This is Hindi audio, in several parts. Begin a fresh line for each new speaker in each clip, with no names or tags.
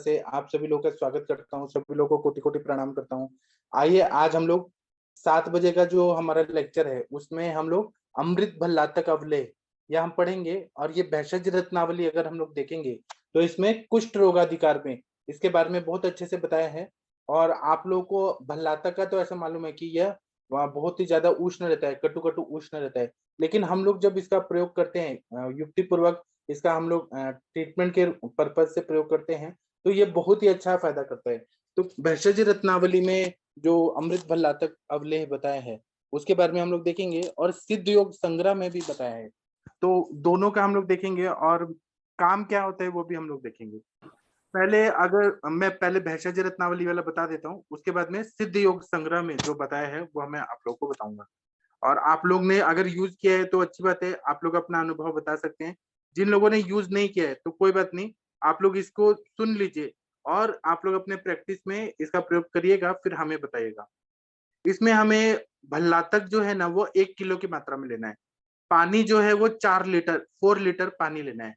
से आप सभी लोगों का स्वागत करता हूँ, सभी लोगों को कोटि-कोटि प्रणाम करता हूँ। आइए आज हम लोग 7 बजे का जो हमारा लेक्चर है, उसमें हम लोग अमृत भल्लातक अवलेह यह हम पढ़ेंगे और ये भेषज रत्नावली अगर हम लोग देखेंगे, तो इसमें कुष्ठ रोगाधिकार में इसके बारे में बहुत अच्छे से बताया है। और आप लोगों को भल्लातक का तो ऐसा मालूम है कि यह बहुत ही ज़्यादा उष्ण रहता है, कटु-कटु उष्ण रहता है। लेकिन हम लोग जब इसका प्रयोग करते हैं युक्तिपूर्वक इसका हम लोग ट्रीटमेंट के पर्पज से प्रयोग करते हैं, तो ये बहुत ही अच्छा फायदा करता है। तो भेषज रत्नावली में जो अमृत भल्लातक अवलेह बताया है, उसके बारे में हम लोग देखेंगे और सिद्ध योग संग्रह में भी बताया है। तो दोनों का हम लोग देखेंगे और काम क्या होता है वो भी हम लोग देखेंगे। पहले भेषज रत्नावली वाला बता देता हूँ, उसके बाद में सिद्ध योग संग्रह में जो बताया है वो मैं आप लोगों को बताऊंगा। और आप लोग ने अगर यूज किया है तो अच्छी बात है, आप लोग अपना अनुभव बता सकते हैं। जिन लोगों ने यूज नहीं किया है तो कोई बात नहीं, आप लोग इसको सुन लीजिए और आप लोग अपने प्रैक्टिस में इसका प्रयोग करिएगा, फिर हमें बताइएगा। इसमें हमें भल्लातक जो है ना वो 1 किलो की मात्रा में लेना है। पानी जो है वो 4 लीटर पानी लेना है।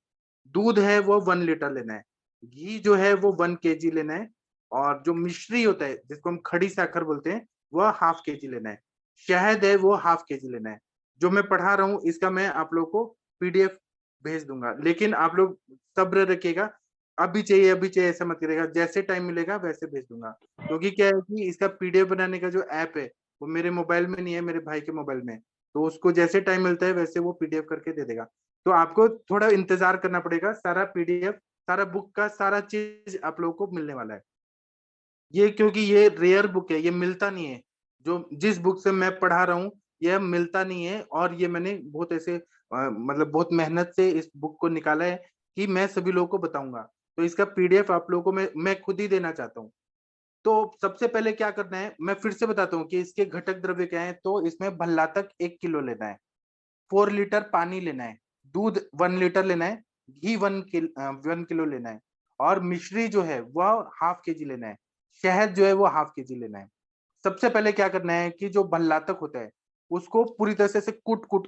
दूध है वो 1 लीटर लेना है। घी जो है वो 1 केजी लेना है। और जो मिश्री होता है जिसको हम खड़ी साखर बोलते हैं, वह हाफ केजी लेना है। शहद है वो हाफ केजी लेना है। जो मैं पढ़ा रहा हूँ इसका मैं आप लोग को पीडीएफ भेज दूंगा, लेकिन आप लोग सब्र रखिएगा। अभी चाहिए ऐसा मत करिएगा, जैसे टाइम मिलेगा वैसे भेज दूंगा। क्योंकि क्या है कि इसका पीडीएफ बनाने का जो ऐप है वो मेरे मोबाइल में नहीं है, मेरे भाई के मोबाइल में है। तो उसको जैसे टाइम मिलता है वैसे वो पीडीएफ करके दे देगा। तो आपको थोड़ा इंतजार करना पड़ेगा, सारा पीडीएफ, सारा बुक का सारा चीज आप लोगों को मिलने वाला है। ये क्योंकि ये रेयर बुक है, ये मिलता नहीं है। जो जिस बुक से मैं पढ़ा रहा हूँ यह मिलता नहीं है, और ये मैंने बहुत ऐसे मतलब बहुत मेहनत से इस बुक को निकाला है कि मैं सभी लोगों को बताऊंगा। तो इसका पीडीएफ आप लोगों को मैं खुद ही देना चाहता हूँ। तो सबसे पहले क्या करना है, मैं फिर से बताता हूँ कि इसके घटक द्रव्य क्या है। तो इसमें भल्लातक 1 किलो लेना है, 4 लीटर पानी लेना है, दूध 1 लीटर लेना है, घी 1 किलो लेना है, और मिश्री जो है वह हाफ केजी लेना है, शहद जो है वो हाफ केजी लेना है। सबसे पहले क्या करना है कि जो भल्लातक होता है उसको पूरी तरह से कूट कूट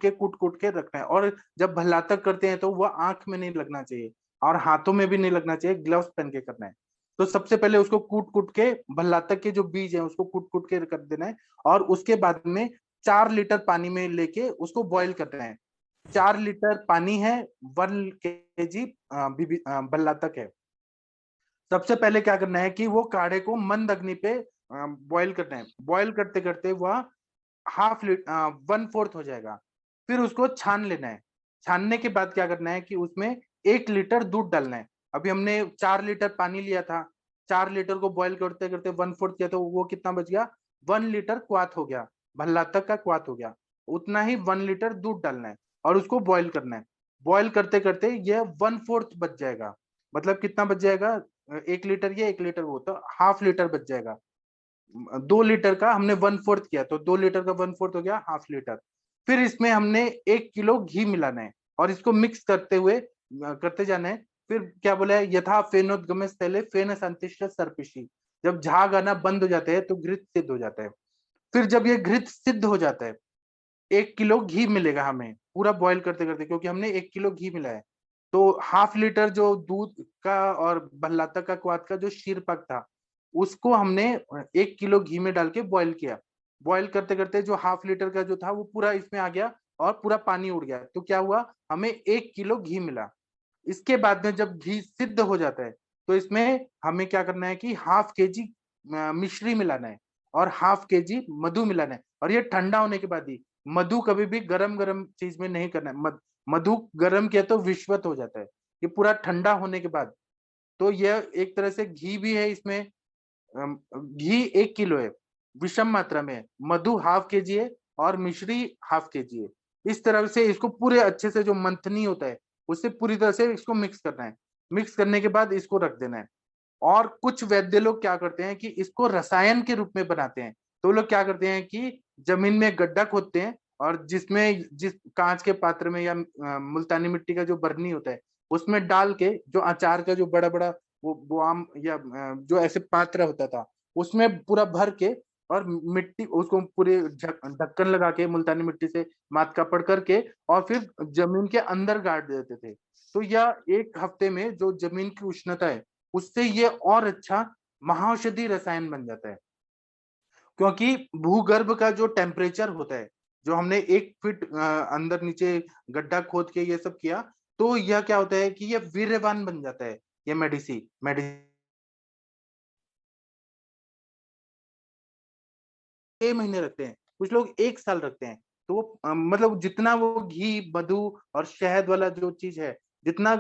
के रखना है। और जब भल्लातक करते हैं तो वह आंख में नहीं लगना चाहिए और हाथों में भी नहीं लगना चाहिए, ग्लव्स पहन के करना है। तो सबसे पहले उसको कूट कूट के भल्लातक के जो बीज है उसको कूट कूट के कर देना है। और उसके बाद में 4 लीटर पानी में लेके उसको बॉईल करना है। 4 लीटर पानी है, 1 केजी भल्लातक है। सबसे पहले क्या करना है कि वो काढ़े को मंद अग्नि पे बॉईल करना है। बॉईल करते करते वह 1/4 हो जाएगा। फिर उसको छान लेना है। छानने के बाद क्या करना है कि उसमें 1 लीटर दूध डालना है। अभी हमने 4 लीटर पानी लिया था, 4 लीटर को बॉईल करते करते 1/4 किया तो वो कितना बच गया, 1 लीटर क्वाथ हो गया, भल्लातक का क्वाथ हो गया। उतना ही 1 लीटर दूध डालना है और उसको बॉईल करना है। बॉईल करते करते यह 1/4 बच जाएगा। मतलब कितना बच जाएगा, 1 लीटर ये 1 लीटर वो, तो हाफ लीटर बच जाएगा। 2 लीटर का हमने 1/4 किया तो 2 लीटर का 1/4 हो गया हाफ लीटर। फिर इसमें हमने 1 किलो घी मिलाना है और इसको मिक्स करते हुए करते जाना है। फिर क्या बोला है, यथा फेनोद्गमे स्थले फेन संतिष्ठ सर्पिषि। जब झाग आना बंद हो जाते हैं तो घृत सिद्ध हो जाता है। फिर जब ये घृत सिद्ध हो जाता है, 1 किलो घी मिलेगा हमें पूरा बॉईल करते करते, क्योंकि हमने 1 किलो घी मिला है। तो हाफ लीटर जो दूध का और भल्लातक का क्वाथ का जो शीरपक था उसको हमने 1 किलो घी में डाल के बॉईल किया। बॉईल करते करते जो हाफ लीटर का जो था वो पूरा इसमें आ गया और पूरा पानी उड़ गया। तो क्या हुआ, हमें 1 किलो घी मिला। इसके बाद में जब घी सिद्ध हो जाता है तो इसमें हमें क्या करना है कि हाफ केजी मिश्री मिलाना है और हाफ केजी मधु मिलाना है। और ये ठंडा होने के बाद ही, मधु कभी भी गरम गरम चीज में नहीं करना है। मधु गरम किया तो विषवत हो जाता है। ये पूरा ठंडा होने के बाद, तो यह एक तरह से घी भी है इसमें। घी 1 किलो है, विषम मात्रा में है, मधु हाफ केजी है और मिश्री हाफ केजी है। इस तरह से इसको पूरे अच्छे से जो मंथनी होता है उससे पूरी तरह से इसको मिक्स करना है। मिक्स करने के बाद इसको रख देना है। और कुछ वैद्य लोग क्या करते हैं कि इसको रसायन के रूप में बनाते हैं। तो लोग क्या करते हैं कि जमीन में गड्ढा खोदते हैं और जिस कांच के पात्र में या मुल्तानी मिट्टी का जो बरनी होता है उसमें डाल के, जो अचार का जो बड़ा बड़ा वो आम या जो ऐसे पात्र होता था उसमें पूरा भर के, और मिट्टी उसको पूरे ढक्कन लगा के मुल्तानी मिट्टी से मात कापड़ करके और फिर जमीन के अंदर गाड़ देते थे। तो यह 1 हफ्ते में जो जमीन की उष्णता है उससे ये और अच्छा महाऔषधि रसायन बन जाता है। क्योंकि भूगर्भ का जो टेम्परेचर होता है, जो हमने 1 फीट अंदर नीचे गड्ढा खोद के ये सब किया, तो यह क्या होता है कि ये वीर्यवान बन जाता है। ये मेडिसिन मेडिसिन 6 महीने रखते हैं, कुछ लोग 1 साल रखते हैं। तो वो मतलब जितना वो घी, मधु और शहद वाला जो चीज है, जितना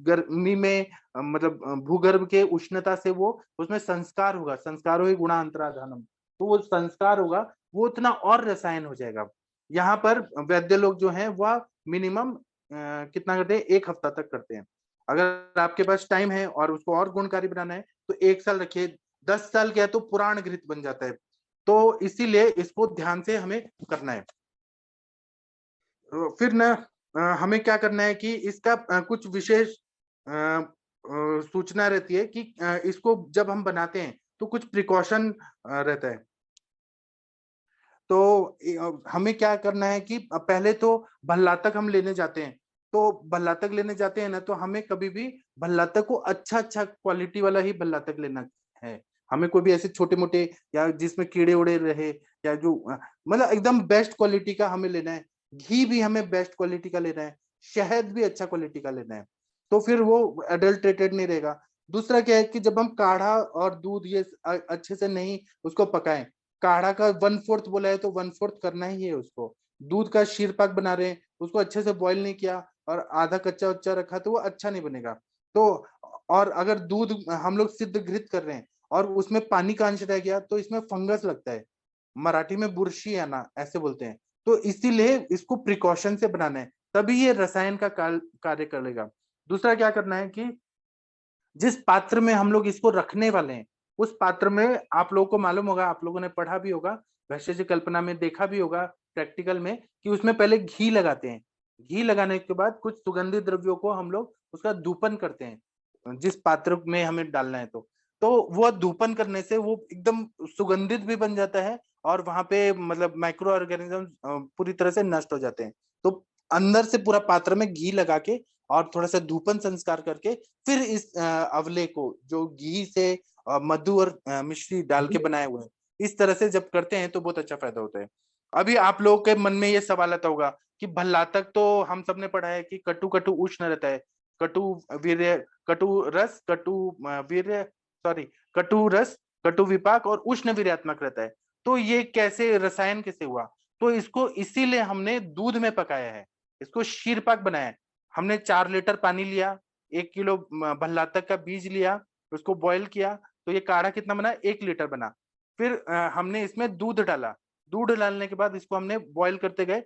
गर्मी में मतलब भूगर्भ के उष्णता से वो उसमें संस्कार होगा, संस्कारो ही गुणा अंतराधानम, तो वो संस्कार होगा, वो उतना और रसायन हो जाएगा। यहाँ पर वैद्य लोग जो हैं वह मिनिमम कितना करते हैं, 1 हफ्ता तक करते हैं। अगर आपके पास टाइम है और उसको और गुणकारी बनाना है तो 1 साल रखिए, 10 साल क्या है तो पुराण घृत बन जाता है। तो इसीलिए इसको ध्यान से हमें करना है। फिर ना हमें क्या करना है कि इसका कुछ विशेष सूचना रहती है कि इसको जब हम बनाते हैं तो कुछ प्रिकॉशन रहता है। तो हमें क्या करना है कि पहले तो भल्लातक हम लेने जाते हैं, तो भल्लातक लेने जाते हैं ना, तो हमें कभी भी भल्लातक को अच्छा अच्छा क्वालिटी वाला ही भल्लातक लेना है। हमें कोई भी ऐसे छोटे मोटे या जिसमें कीड़े उड़े रहे, या जो मतलब एकदम बेस्ट क्वालिटी का हमें लेना है। घी भी हमें बेस्ट क्वालिटी का लेना है, शहद भी अच्छा क्वालिटी का लेना है, तो फिर वो एडल्ट्रेटेड नहीं रहेगा। दूसरा क्या है कि जब हम काढ़ा और दूध ये अच्छे से नहीं उसको पकाएं, काढ़ा का 1/4 बोला है तो 1/4 करना ही है उसको। दूध का शीर पाक बना रहे हैं, उसको अच्छे से बॉईल नहीं किया और आधा कच्चा उच्चा रखा तो वो अच्छा नहीं बनेगा। तो और अगर दूध हम लोग सिद्ध घृत कर रहे हैं और उसमें पानी का अंश रह गया तो इसमें फंगस लगता है, मराठी में बुरशी आना ऐसे बोलते हैं। तो इसीलिए इसको प्रिकॉशन से बनाना है, तभी ये रसायन का कार्य करेगा। दूसरा क्या करना है कि जिस पात्र में हम लोग इसको रखने वाले हैं, उस पात्र में आप लोगों को मालूम होगा, आप लोगों ने पढ़ा भी होगा, वैश्य कल्पना में देखा भी होगा प्रैक्टिकल में, कि उसमें पहले घी लगाते हैं। घी लगाने के बाद कुछ सुगंधित द्रव्यों को हम लोग उसका धूपन करते हैं, जिस पात्र में हमें डालना है। तो वह धूपन करने से वो एकदम सुगंधित भी बन जाता है और वहां पे मतलब माइक्रो ऑर्गेनिज्म पूरी तरह से नष्ट हो जाते हैं। तो अंदर से पूरा पात्र में घी लगा के और थोड़ा सा धूपन संस्कार करके फिर इस अवले को जो घी से मधु और मिश्री डाल के बनाए हुए हैं, इस तरह से जब करते हैं तो बहुत अच्छा फायदा होता है। अभी आप लोगों के मन में ये सवाल आता होगा कि भल्लातक तो हम सबने पढ़ा है कि कटु कटु उष्ण रहता है, कटु वीर्य, कटु रस, कटु वीर्य, सॉरी, कटु रस, कटु विपाक और उष्ण वीर्यात्मक रहता है। तो ये कैसे रसायन कैसे हुआ? तो इसको इसीलिए हमने दूध में पकाया है, इसको शीरपाक बनाया है। हमने 4 लीटर पानी लिया, 1 किलो भल्लातक का बीज लिया, उसको बॉईल किया, तो ये काढ़ा कितना बना, 1 लीटर बना। फिर हमने इसमें दूध डाला, दूध डालने के बाद इसको हमने बॉईल करते गए।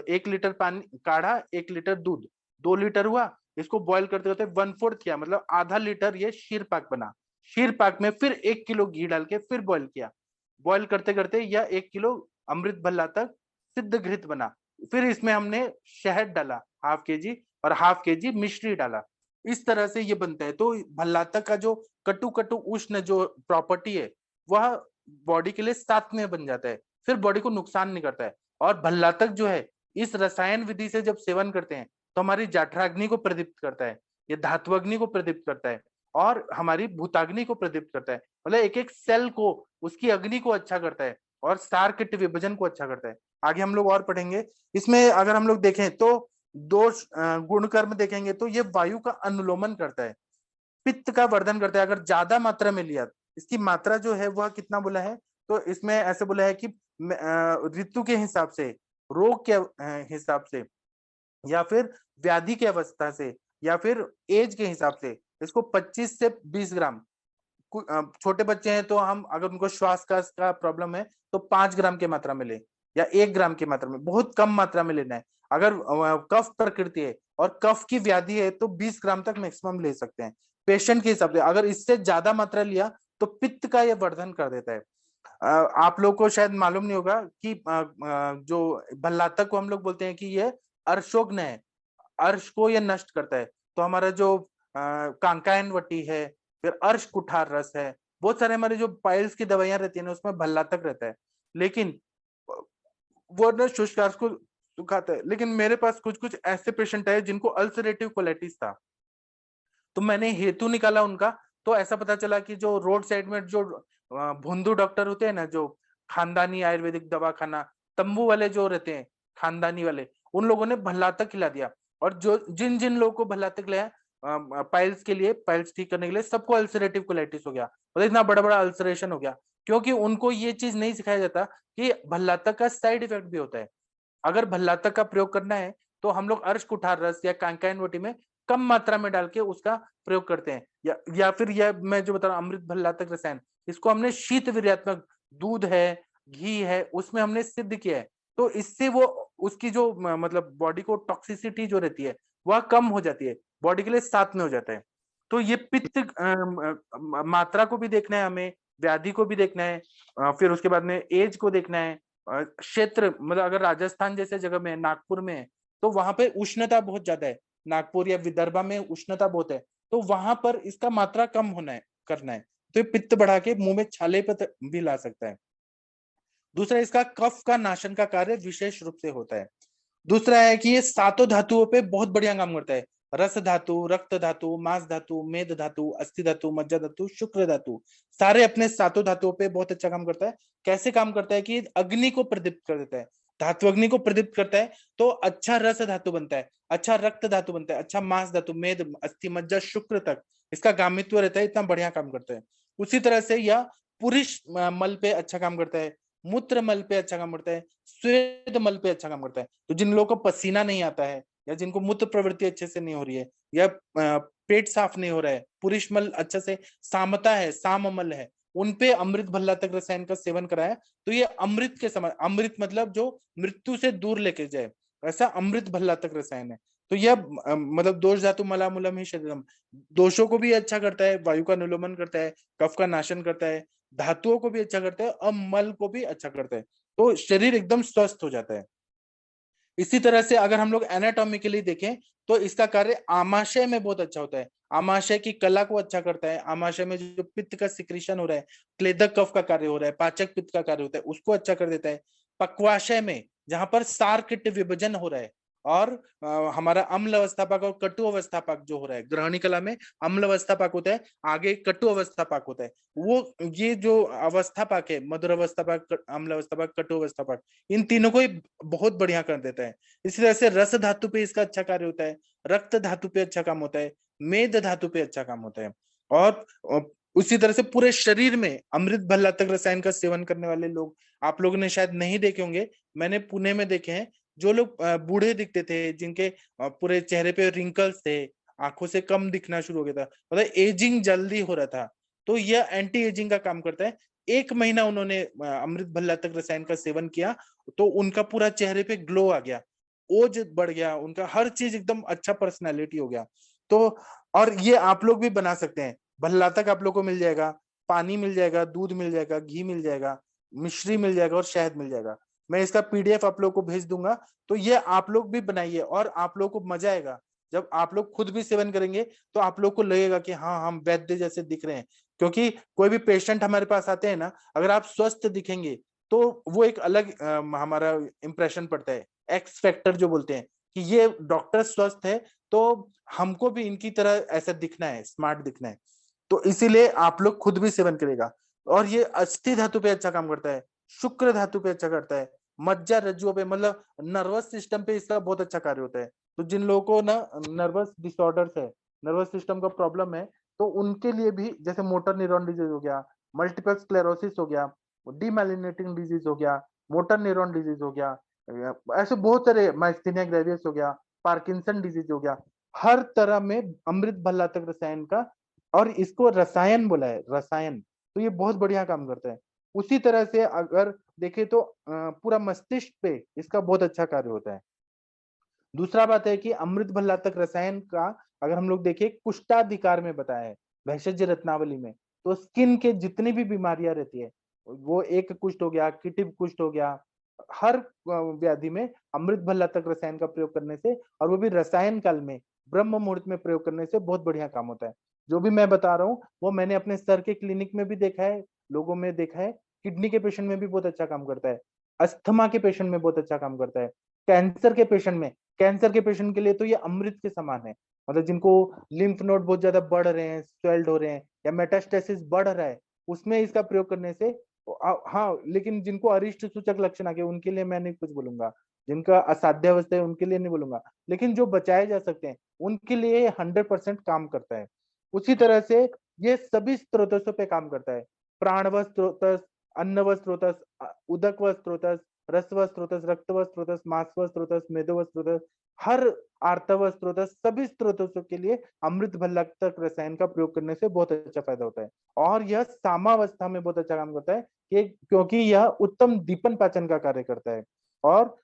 1 लीटर पानी काढ़ा, 1 लीटर दूध, 2 लीटर हुआ। इसको बॉईल करते करते 1/4 किया, मतलब आधा लीटर ये शीर पाक बना। शीर पाक में फिर 1 किलो घी डाल के फिर बॉईल किया। बॉईल करते करते यह 1 किलो अमृत भल्लातक सिद्ध घृत बना। फिर इसमें हमने शहद डाला ½ kg और ½ kg मिश्री डाला। इस तरह से ये बनता है। तो भल्लातक का जो कटु कटु उष्ण जो प्रॉपर्टी है वह बॉडी के लिए साथ में बन जाता है, फिर बॉडी को नुकसान नहीं करता है। और भल्लातक जो है इस रसायन विधि से जब सेवन करते हैं तो हमारी जाठराग्नि को प्रदीप्त करता है, ये धात्वग्नि को प्रदीप्त करता है और हमारी भूताग्नि को प्रदीप्त करता है। मतलब एक एक सेल को उसकी अग्नि को अच्छा करता है और सार के विभाजन को अच्छा करता है। आगे हम लोग और पढ़ेंगे। इसमें अगर हम लोग देखें तो दो गुण कर्म देखेंगे तो ये वायु का अनुलोमन करता है, पित्त का वर्धन करता है। अगर ज्यादा मात्रा में लिया, इसकी मात्रा जो है वह कितना बोला है, तो इसमें ऐसे बोला है कि ऋतु के हिसाब से, रोग के हिसाब से, या फिर व्याधि की अवस्था से, या फिर एज के हिसाब से इसको 25 से 20 ग्राम। छोटे बच्चे हैं तो हम अगर उनको श्वास का प्रॉब्लम है तो 5 ग्राम की मात्रा में ले, या 1 ग्राम की मात्रा में, बहुत कम मात्रा में लेना है। अगर कफ प्रकृति है और कफ की व्याधि है तो 20 ग्राम तक मैक्सिमम ले सकते हैं पेशेंट के हिसाब से। अगर इससे ज्यादा मात्रा लिया तो पित्त का यह वर्धन कर देता है। आप लोग को शायद मालूम नहीं होगा कि जो भल्लातक को हम लोग बोलते हैं कि ये अर्शोग्न है, अर्श को ये नष्ट करता है। तो हमारा जो कांकायन वटी है, फिर अर्श कुठार रस है, बहुत सारे हमारे जो पाइल्स की दवाइयां रहती है ना उसमें भल्लातक रहता है। लेकिन वो ना शुष्क को सुखाता है। लेकिन मेरे पास कुछ कुछ ऐसे पेशेंट है जिनको अल्सरेटिव कोलाइटिस था, तो मैंने हेतु निकाला उनका, तो ऐसा पता चला कि जो रोड साइड में जो भोंदू डॉक्टर होते हैं ना, जो खानदानी आयुर्वेदिक दवाखाना, तंबू वाले जो रहते हैं खानदानी वाले, उन लोगों ने भल्लातक खिला दिया। और जो जिन जिन लोगों को भल्लातक खिलाया पाइल्स के लिए, पाइल्स ठीक करने के लिए, सबको अल्सरेटिव कोलाइटिस हो गया। मतलब इतना बड़ा बड़ा अल्सरेशन हो गया, क्योंकि उनको ये चीज नहीं सिखाया जाता कि भल्लातक का साइड इफेक्ट भी होता है। अगर भल्लातक का प्रयोग करना है तो हम लोग अर्श कुठार रस या कांकायन वटी में कम मात्रा में डाल के उसका प्रयोग करते हैं, या फिर यह मैं जो बता रहा हूँ अमृत भल्लातक रसायन, इसको हमने शीत वीर्यात्मक दूध है, घी है, उसमें हमने सिद्ध किया है। तो इससे वो उसकी जो मतलब बॉडी को टॉक्सिसिटी जो रहती है वह कम हो जाती है, बॉडी के लिए साथ में हो जाता है। तो ये पित्त मात्रा को भी देखना है हमें, व्याधि को भी देखना है, फिर उसके बाद में एज को देखना है, क्षेत्र, मतलब अगर राजस्थान जैसे जगह में, नागपुर में है, तो वहां पे उष्णता बहुत ज्यादा है, नागपुर या विदर्भा में उष्णता बहुत है, तो वहां पर इसका मात्रा कम होना है, करना है। तो ये पित्त बढ़ा के मुंह में छाले पर भी ला सकता है। दूसरा, इसका कफ का नाशन का कार्य विशेष रूप से होता है। दूसरा है कि ये सातों धातुओं पे बहुत बढ़िया काम करता है। रस धातु, रक्त धातु, मांस धातु, मेद धातु, अस्थि धातु, मज्जा धातु, शुक्र धातु, सारे अपने सातों धातुओं पे बहुत अच्छा काम करता है। कैसे काम करता है कि अग्नि को प्रदीप्त कर देता है, धातु अग्नि को प्रदीप्त करता है, तो अच्छा रस धातु बनता है, अच्छा रक्त धातु बनता है, अच्छा मांस धातु, मेद, अस्थि, मज्जा, शुक्र तक इसका गामित्व रहता है, इतना बढ़िया काम करता है। उसी तरह से यह पुरुष मल पे अच्छा काम करता है, मूत्र मल पे अच्छा काम करता है, स्वेद मल पे अच्छा काम करता है। तो जिन लोगों को पसीना नहीं आता है, या जिनको मूत्र प्रवृत्ति अच्छे से नहीं हो रही है, या पेट साफ नहीं हो रहा है, पुरुष मल अच्छा से सामता है, साममल है, उनपे अमृत भल्लातक रसायन का सेवन कराया तो ये अमृत के समान, अमृत मतलब जो मृत्यु से दूर लेके जाए, ऐसा अमृत भल्लातक रसायन है। तो यह मतलब दोष धातु मलामुलम ही शरीरम, दोषों को भी अच्छा करता है, वायु का अनुलोमन करता है, कफ का नाशन करता है, धातुओं को भी अच्छा करता है, और मल को भी अच्छा करता है, तो शरीर एकदम स्वस्थ हो जाता है। इसी तरह से अगर हम लोग एनाटॉमिकली देखें तो इसका कार्य आमाशय में बहुत अच्छा होता है, आमाशय की कला को अच्छा करता है, आमाशय में जो पित्त का सिक्रीशन हो रहा है, क्लेदक कफ का कार्य हो रहा है, पाचक पित्त का कार्य होता है, उसको अच्छा कर देता है। पक्वाशय में जहां पर सार किट विभाजन हो रहा है, और हमारा अम्ल अवस्थापक और कटु अवस्थापक जो हो रहा है, ग्रहणी कला में अम्ल अवस्थापक होता है, आगे कटु अवस्थापक होता है, वो ये जो अवस्थापक है, मधुर अवस्थापक, अम्ल अवस्थापक, कटु अवस्थापक, इन तीनों को बहुत बढ़िया कर देता है। इसी तरह से रस धातु पे इसका अच्छा कार्य होता है, रक्त धातु पे अच्छा काम होता है, मेद धातु पे अच्छा काम होता है। और उसी तरह से पूरे शरीर में अमृत भल्लातक रसायन का सेवन करने वाले लोग आप लोगों ने शायद नहीं देखे होंगे, मैंने पुणे में देखे हैं, जो लोग बूढ़े दिखते थे, जिनके पूरे चेहरे पे रिंकल्स थे, आंखों से कम दिखना शुरू हो गया था, मतलब एजिंग जल्दी हो रहा था, तो यह एंटी एजिंग का काम करता है। 1 महीना उन्होंने अमृत भल्लातक रसायन का सेवन किया तो उनका पूरा चेहरे पे ग्लो आ गया, ओज बढ़ गया, उनका हर चीज एकदम अच्छा पर्सनालिटी हो गया। तो और ये आप लोग भी बना सकते हैं, भल्लातक आप लोग को मिल जाएगा, पानी मिल जाएगा, दूध मिल जाएगा, घी मिल जाएगा, मिश्री मिल जाएगा, और शहद मिल जाएगा। मैं इसका पीडीएफ आप लोग को भेज दूंगा, तो ये आप लोग भी बनाइए, और आप लोग को मजा आएगा जब आप लोग खुद भी सेवन करेंगे, तो आप लोग को लगेगा कि हाँ हम वैद्य जैसे दिख रहे हैं। क्योंकि कोई भी पेशेंट हमारे पास आते हैं ना, अगर आप स्वस्थ दिखेंगे तो वो एक अलग हमारा इंप्रेशन पड़ता है, एक्स फैक्टर जो बोलते हैं कि ये डॉक्टर स्वस्थ है, तो हमको भी इनकी तरह ऐसा दिखना है, स्मार्ट दिखना है। तो इसीलिए आप लोग खुद भी सेवन करेगा। और ये अस्थि धातु पे अच्छा काम करता है, शुक्र धातु पे अच्छा करता है, मज्जा रज्जुओं पे, मतलब नर्वस सिस्टम पे इसका बहुत अच्छा कार्य होता है। तो जिन लोगों को ना नर्वस डिसऑर्डर्स है, नर्वस सिस्टम का प्रॉब्लम है, तो उनके लिए भी, जैसे मोटर न्यूरॉन डिजीज हो गया, मल्टीपल स्क्लेरोसिस हो गया, डीमाइलिनेटिंग डिजीज हो गया, मोटर न्यूरॉन डिजीज हो गया, ऐसे बहुत सारे, माइस्थेनिया ग्रेवियस हो गया, पार्किंसन डिजीज हो गया, हर तरह में अमृत भल्लातक रसायन का, और इसको रसायन बोला है, रसायन, तो ये बहुत बढ़िया काम करता है। उसी तरह से अगर देखें तो पूरा मस्तिष्क पे इसका बहुत अच्छा कार्य होता है। दूसरा बात है कि अमृत भल्लातक रसायन का अगर हम लोग देखें, कुष्ठाधिकार में बताया है भेषज रत्नावली में, तो स्किन के जितनी भी बीमारियां रहती है, वो एक कुष्ठ हो गया, किटिव कुष्ठ हो गया, हर व्याधि में अमृत भल्लातक रसायन का प्रयोग करने से, और वो भी रसायन काल में ब्रह्म मुहूर्त में प्रयोग करने से बहुत बढ़िया काम होता है। जो भी मैं बता रहा हूँ वो मैंने अपने सर के क्लिनिक में भी देखा है, लोगों में देखा है, किडनी के पेशेंट में भी बहुत अच्छा काम करता है, अस्थमा के पेशेंट में बहुत अच्छा काम करता है, कैंसर के पेशेंट में, कैंसर के पेशेंट के लिए तो ये अमृत के समान है। मतलब जिनको लिम्फ नोड बहुत ज्यादा बढ़ रहे हैं, स्वेल्ड हो रहे हैं, या मेटास्टेसिस बढ़ रहा है, उसमें इसका प्रयोग करने से हाँ, लेकिन जिनको अरिष्ट सूचक लक्षण आ गए उनके लिए मैं नहीं कुछ बोलूंगा, जिनका असाध्य अवस्था है उनके लिए नहीं बोलूंगा, लेकिन जो बचाए जा सकते हैं उनके लिए 100% काम करता है। उसी तरह से ये सभी स्रोतों पे काम करता है। प्राणव स्रोतस, अन्नव स्रोतस, उदकव स्रोतस, रसव स्रोतस, रक्तव स्रोतस, मांसव स्रोतस, मेदव स्रोतस, हर आर्तव स्रोतस, सभी स्रोतों के लिए अमृत भल्लातक रसायन का प्रयोग करने से बहुत अच्छा फायदा होता है। और यह सामावस्था में बहुत अच्छा काम करता है क्योंकि यह उत्तम दीपन पाचन का कार्य करता है। और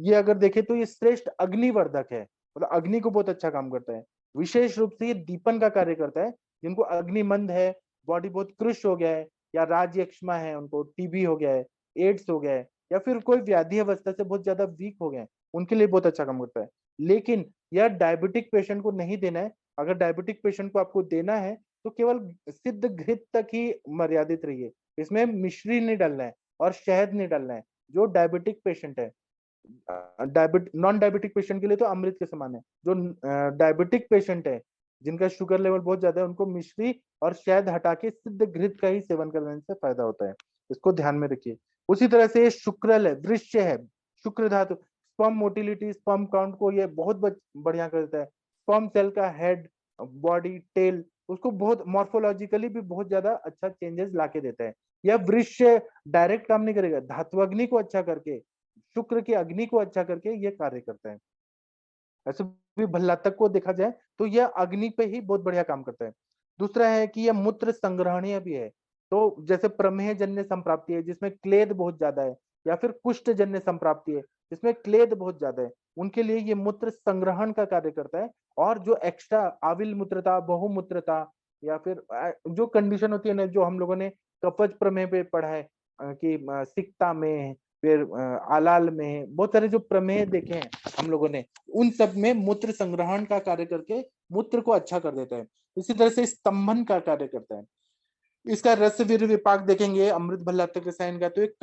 ये अगर देखें तो ये श्रेष्ठ अग्निवर्धक है, मतलब अग्नि को बहुत अच्छा काम करता है। विशेष रूप से ये दीपन का कार्य करता है। जिनको अग्निमंद है, बॉडी बहुत कृश हो गया है, या राज यक्ष्मा है, उनको टीबी हो गया है, एड्स हो गया है, या फिर कोई व्याधि अवस्था से बहुत ज्यादा वीक हो गए हैं, उनके लिए बहुत अच्छा काम करता है। लेकिन यह डायबिटिक पेशेंट को नहीं देना है। अगर डायबिटिक पेशेंट को आपको देना है तो केवल सिद्ध घृत तक ही मर्यादित रहिए, इसमें मिश्री नहीं डालना है और शहद नहीं डालना है। जो डायबिटिक पेशेंट है, नॉन डायबिटिक पेशेंट के लिए तो अमृत के समान है। जो डायबिटिक पेशेंट है, जिनका शुगर लेवल बहुत ज्यादा है, उनको मिश्री और शहद हटा के सिद्ध घृत का ही सेवन करने से फायदा होता है। इसको ध्यान में रखिए। उसी तरह से शुक्रल है, वृश्य है, शुक्र धातु, स्पर्म मोटिलिटी, स्पर्म काउंट को ये बहुत बढ़िया करता है। स्पर्म सेल का हेड, बॉडी, टेल, उसको बहुत मॉर्फोलॉजिकली भी बहुत ज्यादा अच्छा चेंजेस लाके देता है। यह वृश्य डायरेक्ट काम नहीं करेगा, धात्वग्नि को अच्छा करके, शुक्र की अग्नि को अच्छा करके ये कार्य करता है। ऐसे भी भल्लातक को देखा जाए तो यह अग्नि पे ही बहुत बढ़िया काम करता है। दूसरा है कि यह मूत्र संग्रहणीय भी है। तो जैसे प्रमेह जन्य संप्राप्ति है जिसमें क्लेद बहुत ज्यादा है, या फिर कुष्ठ जन्य संप्राप्ति है जिसमें क्लेद बहुत ज्यादा है, उनके लिए ये मूत्र संग्रहण का कार्य करता है। और जो एक्स्ट्रा आविल मूत्रता, बहुमूत्रता, या फिर जो कंडीशन होती है ना, जो हम लोगों ने कपच प्रमेह पे पढ़ा है कि सिकता में, फिर आलाल में, बहुत सारे जो प्रमेय देखे हैं हम लोगों ने, उन सब में मूत्र संग्रहण का कार्य करके मूत्र को अच्छा कर देता है। इसी तरह से स्तंभन का कार्य करता है। इसका रस वीर विपाक देखेंगे अमृत भल्लातक रसायन का, तो एक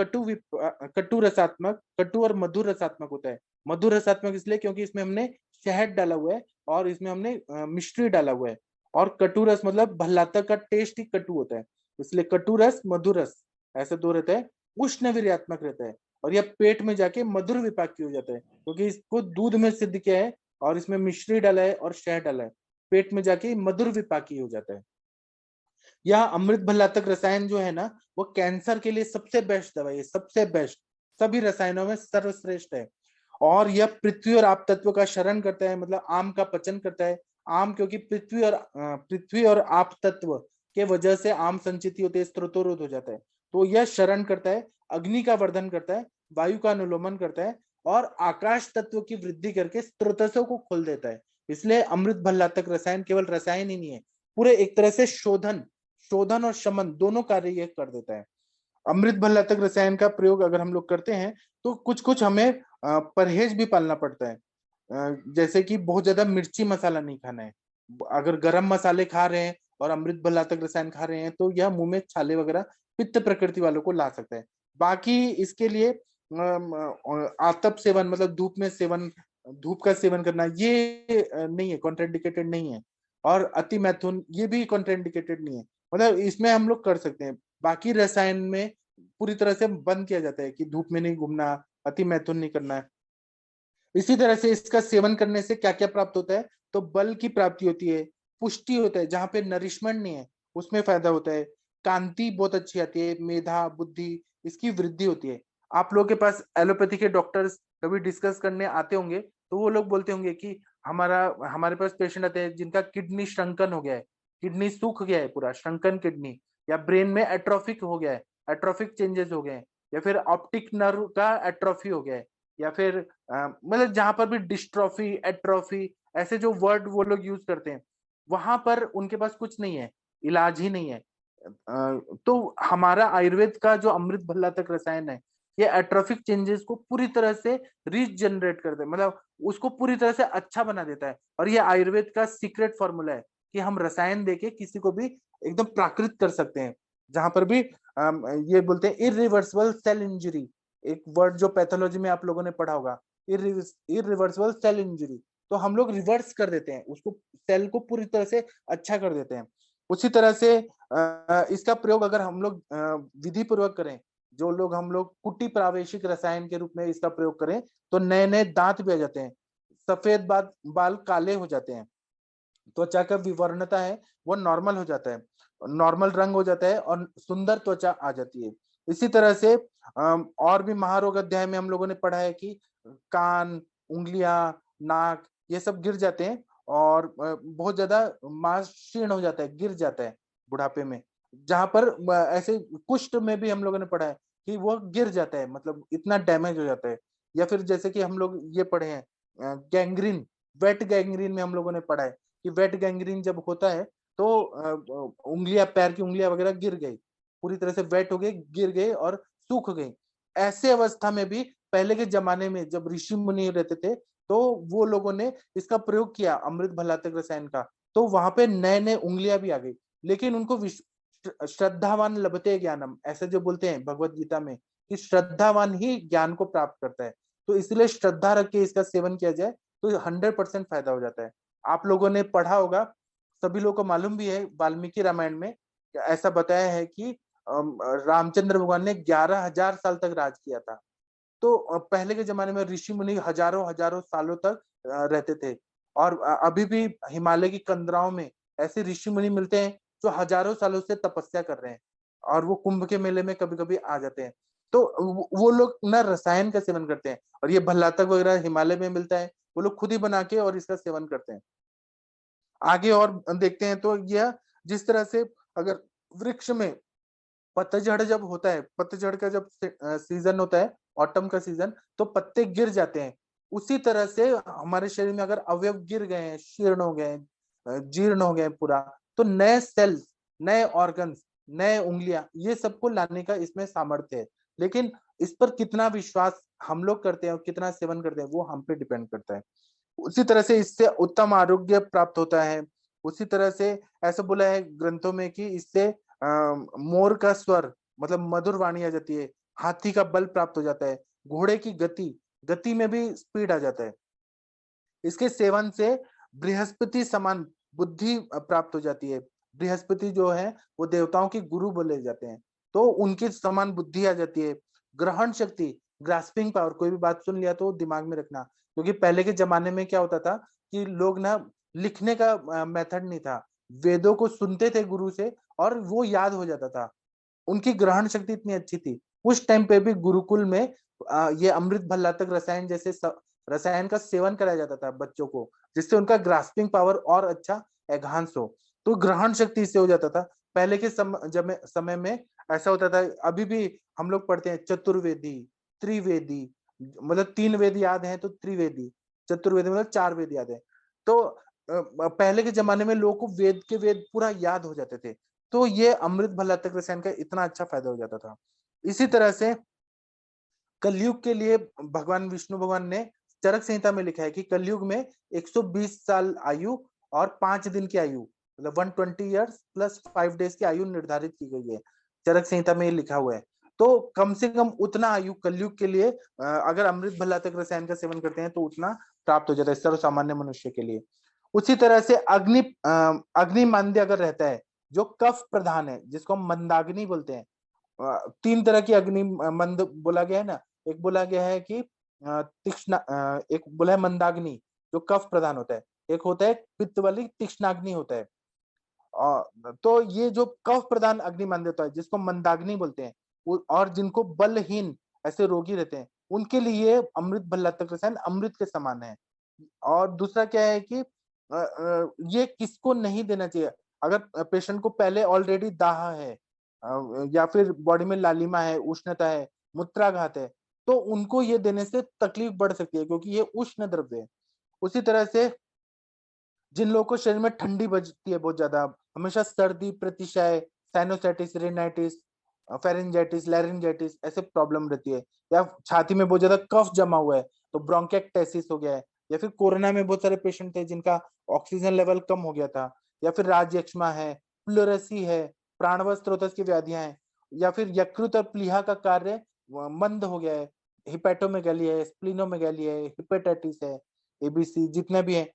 कटु रसात्मक, कटु और मधुर रसात्मक होता है। मधुर रसात्मक इसलिए क्योंकि इसमें हमने शहद डाला हुआ है और इसमें हमने मिश्री डाला हुआ है। और कटु रस मतलब भल्लातक का टेस्ट ही कटु होता है, इसलिए कटु रस, मधुर रस, ऐसे दो रहता है। उष्ण वीर्यात्मक रहता है और यह पेट में जाके मधुर विपाकी हो जाता है, क्योंकि इसको दूध में सिद्ध किया है और इसमें मिश्री डाला है और शहद डाला है, पेट में जाके मधुर विपाकी हो जाता है। यह अमृत भल्लातक रसायन जो है ना, वो कैंसर के लिए सबसे बेस्ट दवाई है, सबसे बेस्ट, सभी रसायनों में सर्वश्रेष्ठ है। और यह पृथ्वी और आप तत्व का शरण करता है, मतलब आम का पचन करता है। आम क्योंकि पृथ्वी और आप तत्व के वजह से आम संचिति होते है, स्त्रोतोरोध हो जाता है, तो यह शरण करता है, अग्नि का वर्धन करता है, वायु का अनुलोमन करता है, और आकाश तत्व की वृद्धि करके स्त्रोतसों को खोल देता है। इसलिए अमृत भल्लातक रसायन केवल रसायन ही नहीं है, पूरे एक तरह से शोधन शोधन और शमन दोनों कार्य ये कर देता है। अमृत भल्लातक रसायन का प्रयोग अगर हम लोग करते हैं तो कुछ कुछ हमें परहेज भी पालना पड़ता है। जैसे कि बहुत ज्यादा मिर्ची मसाला नहीं खाना है। अगर गरम मसाले खा रहे हैं और अमृत भल्लातक रसायन खा रहे हैं तो यह मुंह में छाले वगैरह पित्त प्रकृति वालों को ला सकता है। बाकी इसके लिए आतप सेवन, मतलब धूप में सेवन, धूप का सेवन करना, ये नहीं है, कॉन्ट्राइंडिकेटेड नहीं है। और अति मैथुन ये भी कॉन्ट्राइंडिकेटेड नहीं है, मतलब इसमें हम लोग कर सकते हैं। बाकी रसायन में पूरी तरह से बंद किया जाता है कि धूप में नहीं घूमना, अति मैथुन नहीं करना है। इसी तरह से इसका सेवन करने से क्या क्या प्राप्त होता है, तो बल की प्राप्ति होती है, पुष्टि होता है, जहां पे नरिशमेंट नहीं है उसमें फायदा होता है, कांति बहुत अच्छी आती है, मेधा बुद्धि इसकी वृद्धि होती है। आप लोगों के पास एलोपैथी के डॉक्टर्स कभी डिस्कस करने आते होंगे तो वो लोग बोलते होंगे कि हमारे पास पेशेंट आते हैं जिनका किडनी श्रंकन हो गया है, किडनी सूख गया है पूरा, श्रंकन किडनी, या ब्रेन में एट्रोफिक हो गया है, एट्रोफिक चेंजेस हो गए हैं, या फिर ऑप्टिक नर्व का एट्रोफी हो गया है, या फिर मतलब जहां पर भी डिस्ट्रॉफी, एट्रोफी, ऐसे जो वर्ड वो लोग यूज करते हैं, वहां पर उनके पास कुछ नहीं है, इलाज ही नहीं है। तो हमारा आयुर्वेद का जो अमृत भल्ला तक रसायन है, ये एट्रोफिक चेंजेस को पूरी तरह से रीजनरेट करता है, मतलब उसको पूरी तरह से अच्छा बना देता है। और ये आयुर्वेद का सीक्रेट फॉर्मूला है कि हम रसायन देके किसी को भी एकदम प्राकृत कर सकते हैं। जहां पर भी ये बोलते हैं इरिवर्सिबल सेल इंजरी, एक वर्ड जो पैथोलॉजी में आप लोगों ने पढ़ा होगा, इरिवर्सिबल सेल इंजरी, तो हम लोग रिवर्स कर देते हैं उसको, सेल को पूरी तरह से अच्छा कर देते हैं। उसी तरह से इसका प्रयोग अगर हम लोग विधि पूर्वक करें, जो लोग हम लोग कुटी प्रावेशिक रसायन के रूप में इसका प्रयोग करें, तो नए नए दांत भी आ जाते हैं, सफेद बाल काले हो जाते हैं, त्वचा का विवर्णता है वो नॉर्मल हो जाता है, नॉर्मल रंग हो जाता है और सुंदर त्वचा आ जाती है। इसी तरह से और भी महारोग अध्याय में हम लोगों ने पढ़ा है कि कान, उंगलियां, नाक ये सब गिर जाते हैं और बहुत ज्यादा मांस क्षीण हो जाता है, गिर जाता है बुढ़ापे में। जहां पर ऐसे कुष्ठ में भी हम लोगों ने पढ़ा है कि वो गिर जाता है, मतलब इतना डैमेज हो जाता है। या फिर जैसे कि हम लोग ये पढ़े हैं गैंग्रीन, वेट गैंग्रीन में हम लोगों ने पढ़ा है कि वेट गैंग्रीन जब होता है तो उंगलियां, पैर की उंगलियां वगैरह गिर गई, पूरी तरह से वेट हो गई, गिर गई और सूख गई। ऐसे अवस्था में भी पहले के जमाने में जब ऋषि मुनि रहते थे तो वो लोगों ने इसका प्रयोग किया अमृत भलातक रसायन का, तो वहां पे नए नए उंगलियां भी आ गई। लेकिन उनको श्रद्धावान लभते ज्ञानम, ऐसे जो बोलते हैं भगवत गीता में कि श्रद्धावान ही ज्ञान को प्राप्त करता है, तो इसलिए श्रद्धा रख के इसका सेवन किया जाए तो 100% फायदा हो जाता है। आप लोगों ने पढ़ा होगा, सभी लोगों को मालूम भी है, वाल्मीकि रामायण में ऐसा बताया है कि रामचंद्र भगवान ने 11,000 साल तक राज किया था। तो पहले के जमाने में ऋषि मुनि हजारों हजारों सालों तक रहते थे, और अभी भी हिमालय की कंदराओं में ऐसे ऋषि मुनि मिलते हैं जो हजारों सालों से तपस्या कर रहे हैं, और वो कुंभ के मेले में कभी कभी आ जाते हैं। तो वो लोग ना रसायन का सेवन करते हैं, और ये भल्लातक वगैरह हिमालय में मिलता है, वो लोग खुद ही बना के और इसका सेवन करते हैं। आगे और देखते हैं तो यह जिस तरह से अगर वृक्ष में पतझड़ जब होता है, पतझड़ का जब सीजन होता है, ऑटम का सीजन, तो पत्ते गिर जाते हैं। उसी तरह से हमारे शरीर में अगर अवयव गिर गए हैं, शीर्ण हो गए हैं, जीर्ण हो गए हैं पूरा, तो नए सेल्स, नए ऑर्गन्स, नए उंगलियां, ये सबको लाने का इसमें सामर्थ्य है। लेकिन इस पर कितना विश्वास हम लोग करते हैं और कितना सेवन करते हैं वो हम पे डिपेंड करता है। उसी तरह से इससे उत्तम आरोग्य प्राप्त होता है। उसी तरह से ऐसा बोला है ग्रंथों में कि इससे मोर का स्वर, मतलब मधुर वाणी आ जाती है, हाथी का बल प्राप्त हो जाता है, घोड़े की गति, गति में भी स्पीड आ जाता है। इसके सेवन से बृहस्पति समान बुद्धि प्राप्त हो जाती है। बृहस्पति जो है वो देवताओं के गुरु बोले जाते हैं, तो उनकी समान बुद्धि आ जाती है। ग्रहण शक्ति, ग्रास्पिंग पावर, कोई भी बात सुन लिया तो दिमाग में रखना, क्योंकि पहले के जमाने में क्या होता था कि लोग ना लिखने का मेथड नहीं था, वेदों को सुनते थे गुरु से और वो याद हो जाता था। उनकी ग्रहण शक्ति इतनी अच्छी थी। उस टाइम पे भी गुरुकुल में ये अमृत भल्लातक रसायन जैसे रसायन का सेवन कराया जाता था बच्चों को, जिससे उनका ग्रास्पिंग पावर और अच्छा एनहांस हो, तो ग्रहण शक्ति इससे हो जाता था। पहले के समय में ऐसा होता था, अभी भी हम लोग पढ़ते हैं चतुर्वेदी, त्रिवेदी, मतलब 3 वेद याद है तो त्रिवेदी, चतुर्वेदी मतलब 4 वेद याद है। तो पहले के जमाने में लोगों को वेद के वेद पूरा याद हो जाते थे, तो ये अमृत भल्लातक रसायन का इतना अच्छा फायदा हो जाता था। इसी तरह से कलयुग के लिए भगवान विष्णु भगवान ने चरक संहिता में लिखा है कि कलयुग में 120 साल आयु और 5 दिन की आयु, मतलब 120 ईयर्स प्लस 5 डेज की आयु निर्धारित की गई है, चरक संहिता में ये लिखा हुआ है। तो कम से कम उतना आयु कलयुग के लिए अगर अमृत भल्लातक रसायन का सेवन करते हैं तो उतना प्राप्त हो जाता है सर्व सामान्य मनुष्य के लिए। उसी तरह से अग्नि मांद्य अगर रहता है, जो कफ प्रधान है, जिसको हम मंदाग्नि बोलते हैं, 3 तरह की अग्नि मंद बोला गया है ना, एक बोला गया है कि तीक्ष्ण, एक बोला है मंदाग्नि जो कफ प्रधान होता है, एक होता है पित्त वाली तीक्ष्णाग्नि होता है। तो ये जो कफ प्रधान अग्नि मांद्य होता है जिसको मंदाग्नि बोलते हैं, और जिनको बलहीन ऐसे रोगी रहते हैं उनके लिए अमृत भल्लातक रसायन अमृत के समान है। और दूसरा क्या है कि ये किसको नहीं देना चाहिए, अगर पेशेंट को पहले ऑलरेडी दाह है, या फिर बॉडी में लालिमा है, उष्णता है, मूत्राघात है, तो उनको ये देने से तकलीफ बढ़ सकती है क्योंकि ये उष्ण द्रव्य है। उसी तरह से जिन लोगों को शरीर में ठंडी बजती है बहुत ज्यादा, हमेशा सर्दी, प्रतिशय, साइनोसाइटिस, रेनाइटिस, फेरेंजाइटिस, लैरिंजाइटिस ऐसे प्रॉब्लम रहती है, या छाती में बहुत ज्यादा कफ जमा हुआ है तो ब्रोंकिएक्टाइसिस हो गया है, या फिर कोरोना में बहुत सारे पेशेंट थे जिनका ऑक्सीजन लेवल कम हो गया था, या फिर राजयक्ष्मा है, प्लूरेसी है, प्राणवय स्रोतस की व्याधियां हैं, या फिर यकृत और प्लीहा का कार्य मंद हो गया है, हिपेटोमेगाली है, स्प्लीनोमेगाली है, हिपेटाइटिस है, एबीसी जितने भी है,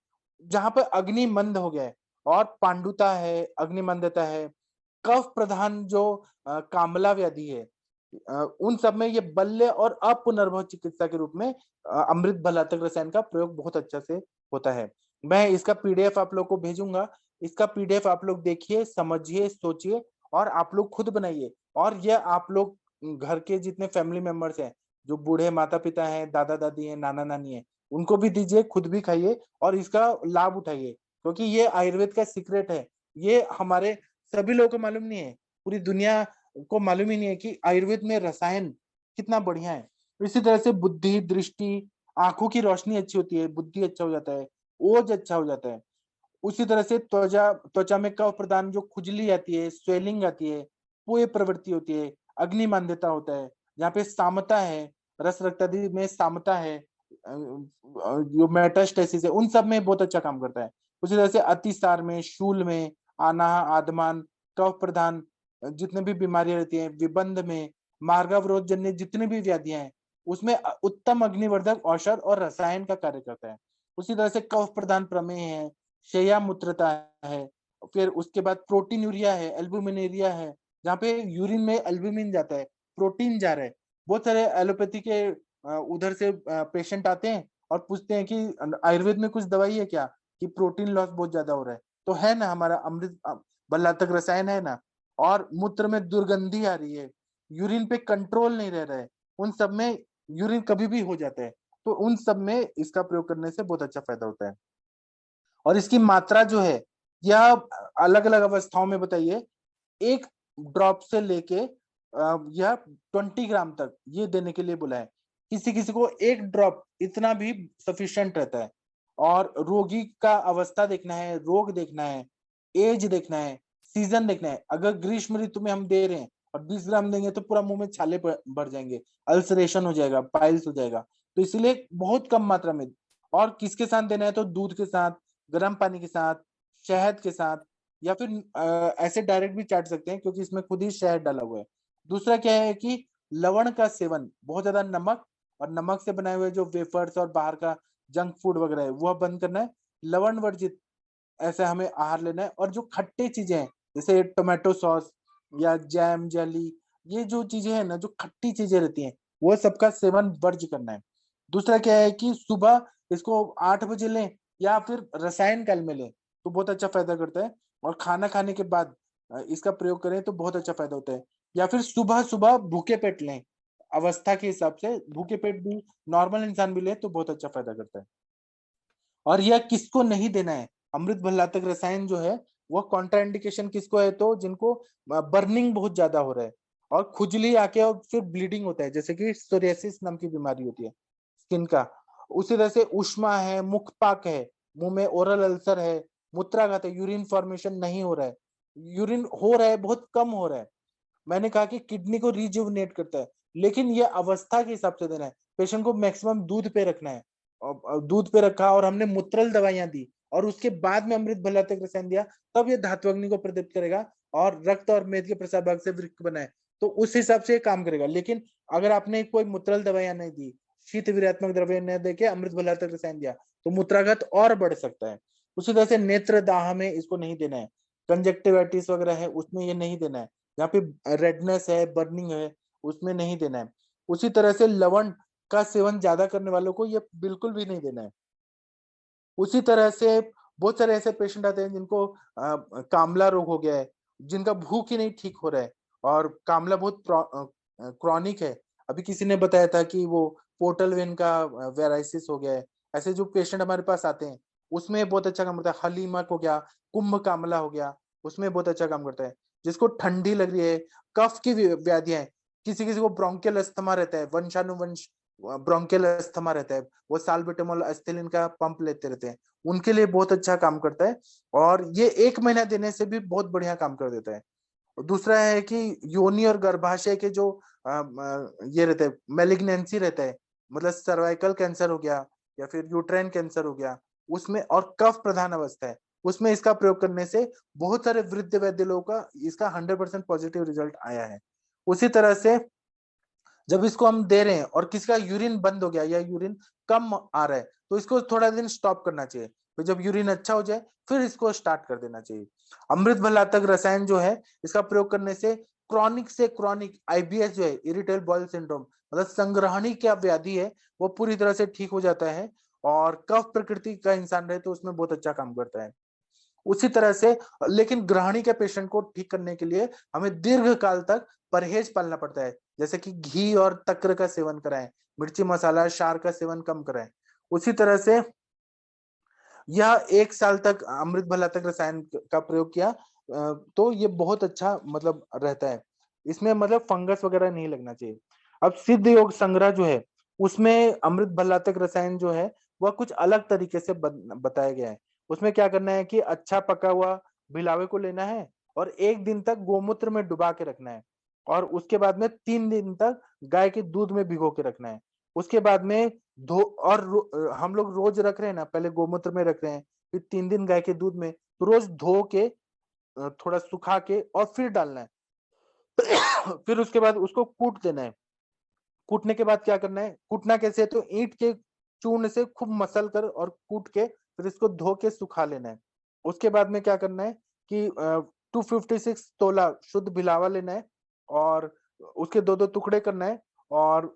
जहां पर अग्नि मंद हो गया है और पांडुता है, अग्निमंदता है, कफ प्रधान जो कामला व्याधि है, उन सब में ये बल्य और अपुनर्भव चिकित्सा के रूप में अमृत भलातक रसायन का प्रयोग बहुत अच्छा से होता है। मैं इसका पीडीएफ आप लोग को भेजूंगा। इसका पीडीएफ आप लोग देखिए, समझिए, सोचिए और आप लोग खुद बनाइए। और ये आप लोग घर के जितने फैमिली मेंबर्स हैं, जो बूढ़े माता पिता हैं, दादा दादी हैं, नाना नानी हैं, उनको भी दीजिए, खुद भी खाइए और इसका लाभ उठाइए, क्योंकि ये आयुर्वेद का सीक्रेट है। ये हमारे सभी लोगों को मालूम नहीं है, पूरी दुनिया को मालूम ही नहीं है कि आयुर्वेद में रसायन कितना बढ़िया है। इसी तरह से बुद्धि, दृष्टि, आंखों की रोशनी अच्छी होती है, बुद्धि अच्छा हो जाता है, ओज अच्छा हो जाता है। उसी तरह से त्वचा त्वचा में कफ प्रदान जो खुजली आती है, स्वेलिंग आती है, पोय प्रवृत्ति होती है, अग्नि मांद्यता होता है, जहाँ पे सामता है, रस रक्तादि में सामता है, जो मेटास्टेसिस है, उन सब में बहुत अच्छा काम करता है। उसी तरह से अतिसार में, शूल में, आनाह, आदमान, कफ प्रदान जितने भी बीमारियां रहती हैं, विबंध में, मार्गावरोध जन्य जितनी भी व्याधियां हैं, उसमें उत्तम अग्निवर्धक औषध और रसायन का कार्य करता है। उसी तरह से कफ प्रदान प्रमेय है, शैया मूत्रता है, फिर उसके बाद प्रोटीन यूरिया है, एल्बुमिनेरिया है, जहाँ पे यूरिन में एल्बुमिन जाता है, प्रोटीन जा रहा है। बहुत सारे एलोपैथी के उधर से पेशेंट आते हैं और पूछते हैं कि आयुर्वेद में कुछ दवाई है क्या, कि प्रोटीन लॉस बहुत ज्यादा हो रहा है। तो है ना हमारा अमृत भलातक रसायन है ना। और मूत्र में दुर्गंधी आ रही है, यूरिन पे कंट्रोल नहीं रह रहा है, उन सब में यूरिन कभी भी हो जाता है, तो उन सब में इसका प्रयोग करने से बहुत अच्छा फायदा होता है। और इसकी मात्रा जो है यह अलग अलग अवस्थाओं में बताइए, एक ड्रॉप से लेके यह 20 ग्राम तक ये देने के लिए बोला है। किसी किसी को एक ड्रॉप इतना भी सफिशिएंट रहता है। और रोगी का अवस्था देखना है, रोग देखना है, एज देखना है, सीजन देखना है। अगर ग्रीष्म ऋतु में हम दे रहे हैं और 20 ग्राम देंगे तो पूरा मुंह में छाले बढ़ जाएंगे, अल्सरेशन हो जाएगा, पाइल्स हो जाएगा। तो इसलिए बहुत कम मात्रा में। और किसके साथ देना है, तो दूध के साथ, गर्म पानी के साथ, शहद के साथ, या फिर ऐसे डायरेक्ट भी चाट सकते हैं, क्योंकि इसमें खुद ही शहद डाला हुआ है। दूसरा क्या है कि लवण का सेवन, बहुत ज्यादा नमक और नमक से बनाए हुए जो वेफर्स और बाहर का जंक फूड वगैरह है वह बंद करना है। लवण वर्जित ऐसे हमें आहार लेना है। और जो खट्टे चीजें हैं, जैसे टोमेटो सॉस या जैम, जेली, ये जो चीजें हैं ना, जो खट्टी चीजें रहती हैं, वो सबका सेवन वर्ज करना है। दूसरा क्या है कि सुबह इसको 8 बजे लें या फिर रसायन काल में लें तो बहुत अच्छा फायदा करता है। और खाना खाने के बाद इसका प्रयोग करें तो बहुत अच्छा फायदा होता है। या फिर सुबह सुबह भूखे पेट लें, अवस्था के हिसाब से भूखे पेट भी नॉर्मल इंसान भी ले तो बहुत अच्छा फायदा करता है। और यह किसको नहीं देना है, अमृत भल्लातक रसायन जो है वह कॉन्ट्राइंडिकेशन किसको है, तो जिनको बर्निंग बहुत ज्यादा हो रहा है और खुजली आके और फिर ब्लीडिंग होता है, जैसे कि सोरियासिस नाम की बीमारी होती है स्किन का। उसी तरह से उष्मा है, मुखपाक है, मुंह में ओरल अल्सर है, मूत्राघात है, यूरिन फॉर्मेशन नहीं हो रहा है, यूरिन हो रहा है बहुत कम हो रहा है। मैंने कहा कि किडनी को रिजुवनेट करता है, लेकिन ये अवस्था के हिसाब से देना है। पेशेंट को मैक्सिमम दूध पे रखना है, और दूध पे रखा और हमने मूत्रल दवाइयां दी और उसके बाद में अमृत भलातक रसायन दिया, तब ये धात्वग्नि को प्रदीप्त करेगा और रक्त और मेद के प्रसार भाग से वृक्क बनाए, तो उस हिसाब से काम करेगा। लेकिन अगर आपने कोई मूत्रल दवाइयां नहीं दी, शीत वीर्यात्मक द्रव्य न देके अमृत भलातक रसायन दिया, तो मूत्राघात और बढ़ सकता है। उसी तरह से नेत्र दाह में इसको नहीं देना है, कंजक्टिवाइटिस वगैरह है उसमें ये नहीं देना है, जहाँ पे रेडनेस है, बर्निंग है, उसमें नहीं देना है। उसी तरह से लवण का सेवन ज्यादा करने वालों को ये बिल्कुल भी नहीं देना है। उसी तरह से बहुत सारे ऐसे पेशेंट आते हैं जिनको कामला रोग हो गया है, जिनका भूख ही नहीं ठीक हो रहा है और कामला बहुत क्रॉनिक है। अभी किसी ने बताया था कि वो पोर्टल वेन का वेराइसिस हो गया है। ऐसे जो पेशेंट हमारे पास आते हैं उसमें बहुत अच्छा काम करता है। हलीमक हो गया, कुंभ कामला हो गया, उसमें बहुत अच्छा काम करता है। जिसको ठंडी लग रही है, कफ की व्याधियां हैं, किसी किसी को ब्रोंकियल अस्थमा रहता है, वंशानुवंश ब्रोंकियल अस्थमा रहता है, वो साल्बुटामॉल एस्थिलिन का पंप लेते रहते हैं, उनके लिए बहुत अच्छा काम करता है। और ये 1 महीना देने से भी बहुत बढ़िया काम कर देता है। दूसरा है कि योनि और गर्भाशय के जो ये रहते हैं, मेलिग्नेंसी रहता है, मतलब सर्वाइकल कैंसर हो गया या फिर यूट्राइन कैंसर हो गया, उसमें और कफ प्रधान अवस्था है, उसमें इसका प्रयोग करने से बहुत सारे वृद्ध वैद्य लोगों का इसका 100% पॉजिटिव रिजल्ट आया है। उसी तरह से जब इसको हम दे रहे हैं और किसी का यूरिन बंद हो गया या यूरिन कम आ रहा है, तो इसको थोड़ा दिन स्टॉप करना चाहिए। फिर जब यूरिन अच्छा हो जाए फिर इसको स्टार्ट कर देना चाहिए। अमृत भलातक रसायन जो है इसका प्रयोग करने से क्रॉनिक से क्रॉनिक IBS जो है, इरिटेबल बाउल सिंड्रोम, मतलब संग्रहणी क्या व्याधि है वो पूरी तरह से ठीक हो जाता है। और कफ प्रकृति का इंसान रहे तो उसमें बहुत अच्छा काम करता है। उसी तरह से लेकिन ग्रहणी के पेशेंट को ठीक करने के लिए हमें दीर्घ काल तक परहेज पालना पड़ता है, जैसे कि घी और तक्र का सेवन कराएं, मिर्ची मसाला क्षार का सेवन कम कराएं। उसी तरह से यह 1 साल तक अमृत भला तक रसायन का प्रयोग किया तो ये बहुत अच्छा मतलब रहता है, इसमें मतलब फंगस वगैरह नहीं लगना चाहिए। अब सिद्ध योग संग्रह जो है उसमें अमृत भला तक रसायन जो है वह कुछ अलग तरीके से बताया गया है। उसमें क्या करना है कि अच्छा पका हुआ बिलावे को लेना है और 1 दिन तक गोमूत्र में डुबा के रखना है और उसके बाद में 3 दिन तक गाय के दूध में भिगो के रखना है। उसके बाद में धो और हम लोग रोज रख रहे हैं ना, पहले गोमूत्र में रख रहे हैं, फिर 3 दिन गाय के दूध में, तो रोज धो के थोड़ा सुखा के और फिर डालना है। फिर उसके बाद उसको कूट देना है। कूटने के बाद क्या करना है, कूटना कैसे है तो ईंट के चूर्ण से खूब मसल कर और कूट के फिर इसको धो के सुखा लेना है। उसके बाद में क्या करना है कि 256 तोला शुद्ध भिलावा लेना है और उसके 2-2 टुकड़े करना है और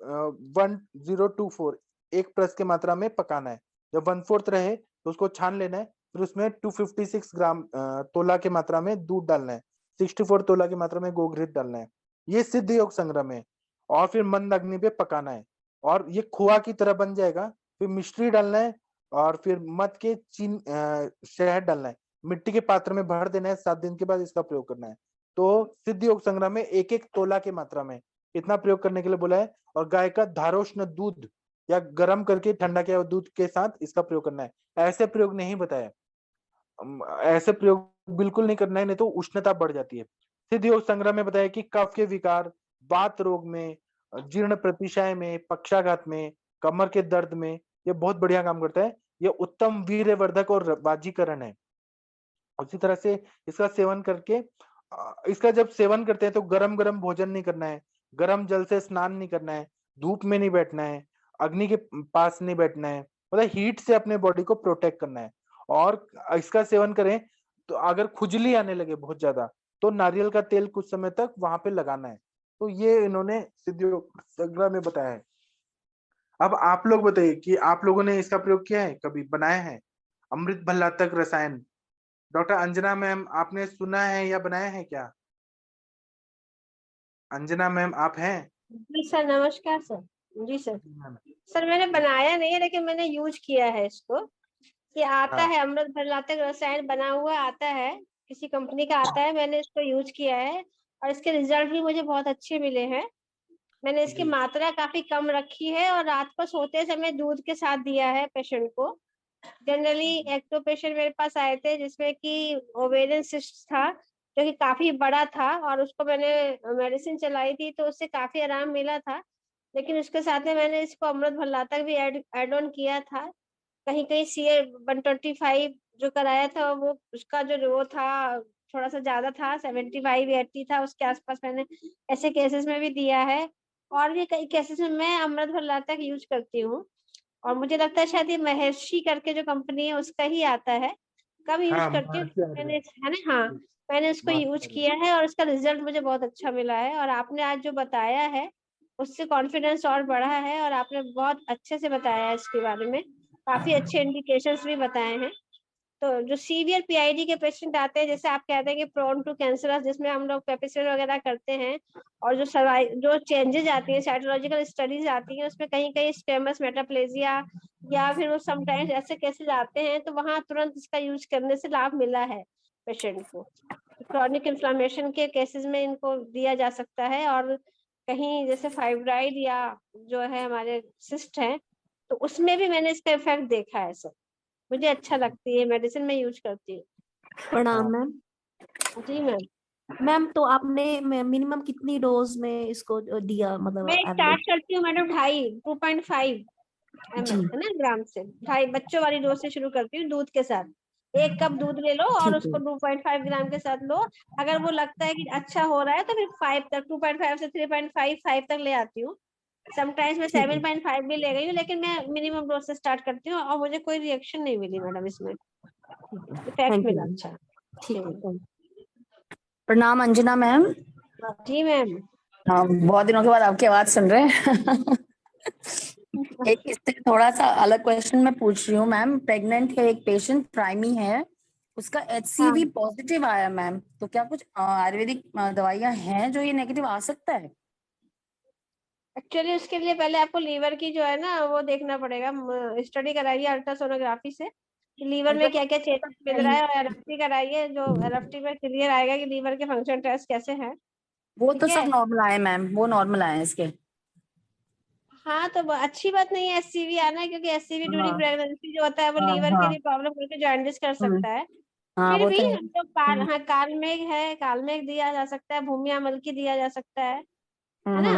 1024 1 की मात्रा में पकाना है। जब 1/4 रहे तो उसको छान लेना है, फिर उसमें 256 ग्राम तोला की मात्रा में दूध डालना है, 64 तोला की मात्रा में गोघृत डालना है। ये सिद्ध योग संग्रह में, और फिर मंद अग्नि पे पकाना है और ये खोआ की तरह बन जाएगा। फिर मिश्री डालना है और फिर मध के शहद डालना है, मिट्टी के पात्र में भर देना है, 7 दिन के बाद इसका प्रयोग करना है। तो सिद्ध योग संग्रह में 1-1 तोला की मात्रा में इतना प्रयोग करने के लिए बोला है। और गाय का धारोष्ण दूध या गर्म करके ठंडा किया हुआ दूध के साथ इसका प्रयोग करना है। ऐसे प्रयोग नहीं बताया, ऐसे प्रयोग बिल्कुल नहीं करना है, नहीं तो उष्णता बढ़ जाती है। सिद्ध योग संग्रह में बताया कि कफ के विकार, वात रोग में, जीर्ण प्रतिशय में, पक्षाघात में, कमर के दर्द में ये बहुत बढ़िया काम करता है। ये उत्तम वीर्यवर्धक और बाजीकरण है। उसी तरह से इसका सेवन करके इसका जब सेवन करते हैं तो गरम गरम भोजन नहीं करना है, गरम जल से स्नान नहीं करना है, धूप में नहीं बैठना है, अग्नि के पास नहीं बैठना है, मतलब हीट से अपने बॉडी को प्रोटेक्ट करना है। और इसका सेवन करें तो अगर खुजली आने लगे बहुत ज्यादा तो नारियल का तेल कुछ समय तक वहां पे लगाना है। तो ये इन्होंने सिद्ध योग संग्रह में बताया है। अब आप लोग बताइए कि आप लोगों ने इसका प्रयोग किया है, कभी बनाया है अमृत भल्लातक रसायन? डॉक्टर अंजना मैम, आपने सुना है या बनाया है क्या? अंजना मैम आप हैं?
जी सर, नमस्कार सर। जी सर।
मैम,
सर मैंने बनाया नहीं है लेकिन मैंने यूज किया है इसको। ये आता
हाँ
है अमृत भरलातक रसायन बना हुआ आता है, किसी कंपनी का आता है। मैंने इसको यूज किया है और इसके रिजल्ट भी मुझे बहुत अच्छे मिले हैं। मैंने इसकी
जी
मात्रा काफी कम रखी है और रात को सोते समय दूध के साथ दिया है पेशेंट को। जनरली
जी
एक तो पेशेंट मेरे पास आए थे जिसमें कि ओवेरियन सिस्ट था, जो कि काफी बड़ा था, और उसको मैंने मेडिसिन चलाई थी तो उससे काफी आराम मिला था। लेकिन उसके साथ में मैंने इसको अमृत भल्लातक भी ऐड ऑन किया था। कहीं कहीं CA 125 जो कराया था वो उसका जो वो था थोड़ा सा ज्यादा था, 75-80 था, उसके आसपास मैंने ऐसे केसेस में भी दिया है। और भी कई केसेस में मैं अमृत भल्लातक यूज करती हूँ। और मुझे लगता है शायद ये महर्षि करके जो कंपनी है उसका ही आता है। कम यूज
हाँ
करती हूँ
महर्षि
मैंने,
आयुर्वेद।
है ना। हाँ, मैंने उसको यूज
महर्षि आयुर्वेद।
किया है और उसका रिजल्ट मुझे बहुत अच्छा मिला है। और आपने आज जो बताया है उससे कॉन्फिडेंस और बढ़ा है, और आपने बहुत अच्छे से बताया है इसके बारे में, काफी अच्छे इंडिकेशंस भी बताए हैं। तो जो सीवियर PID के पेशेंट आते हैं, जैसे आप कहते हैं कि प्रोन टू कैंसरस, जिसमें हम लोग पेपिसिन वगैरह करते हैं, और जो चेंजेस आती हैं, साइटोलॉजिकल स्टडीज आती हैं, उसमें कहीं कहीं स्क्वेमस मेटाप्लेजिया या फिर वो समटाइम्स ऐसे केसेस आते हैं, तो वहाँ तुरंत इसका यूज करने से लाभ मिला है पेशेंट को। क्रॉनिक इन्फ्लामेशन के केसेस में इनको दिया जा सकता है। और कहीं जैसे फाइब्राइड या जो है हमारे सिस्ट है, तो उसमें भी मैंने इसका इफेक्ट देखा है सर। मुझे अच्छा लगती है, मेडिसिन में यूज करती हूँ।
प्रणाम
हाँ
मैम।
जी मैम।
मैम तो आपने मिनिमम कितनी डोज में इसको दिया,
मैं
मतलब
स्टार्ट
एवरेज?
करती हूँ मैडम 2.5
जी
ml, है ना, ग्राम से। 2.5 बच्चों वाली डोज से शुरू करती हूँ, दूध के साथ। 1 कप दूध ले लो और
ठीक है।
उसको 2.5 ग्राम के साथ लो। अगर वो लगता है कि अच्छा हो रहा है तो फिर 5 तक, 2.5 से 3.5 5 तक ले आती हूँ। समटाइम्स मैं
ठीक है
7.5 भी ले गई हूँ, लेकिन मैं मिनिमम डोज से स्टार्ट करती हूँ और मुझे कोई रिएक्शन नहीं मिली मैडम इसमें, इफेक्ट
थैंक यू
मिला
मैम।
अच्छा।
ठीक है प्रणाम अंजना मैम।
जी मैम।
हाँ, बहुत दिनों के बाद आपकी आवाज सुन रहे हैं। एक इससे थोड़ा सा अलग क्वेश्चन मैं पूछ रही हूँ मैम। प्रेग्नेंट है एक पेशेंट, प्राइमी है, उसका HCV पॉजिटिव आया मैम, तो क्या कुछ आयुर्वेदिक दवाइयाँ हैं जो ये नेगेटिव आ सकता है?
एक्चुअली उसके लिए पहले आपको लीवर की जो है ना वो देखना पड़ेगा, स्टडी कराइए अल्ट्रासोनोग्राफी से कि लीवर में क्या क्या चेंजेस मिल रहा है, और LFT कराइए, जो LFT में क्लियर आएगा कि लीवर के फंक्शन टेस्ट कैसे हैं।
वो तो
ठीक
सब
है,
नॉर्मल आए मैम, वो नॉर्मल आए हैं इसके।
हाँ तो अच्छी बात नहीं है SCV आना, क्योंकि SCV ड्यूरिंग
हाँ
प्रेगनेंसी जो होता है वो
हाँ
लीवर के
हाँ
लिए प्रॉब्लम करके जॉन्डिस कर
हम्म,
सकता है।
हाँ
फिर
वो
भी
तो है।
हम लोग हाँ कालमेघ है, कालमेघ दिया जा सकता है, भूमि अमल की दिया जा सकता है ना।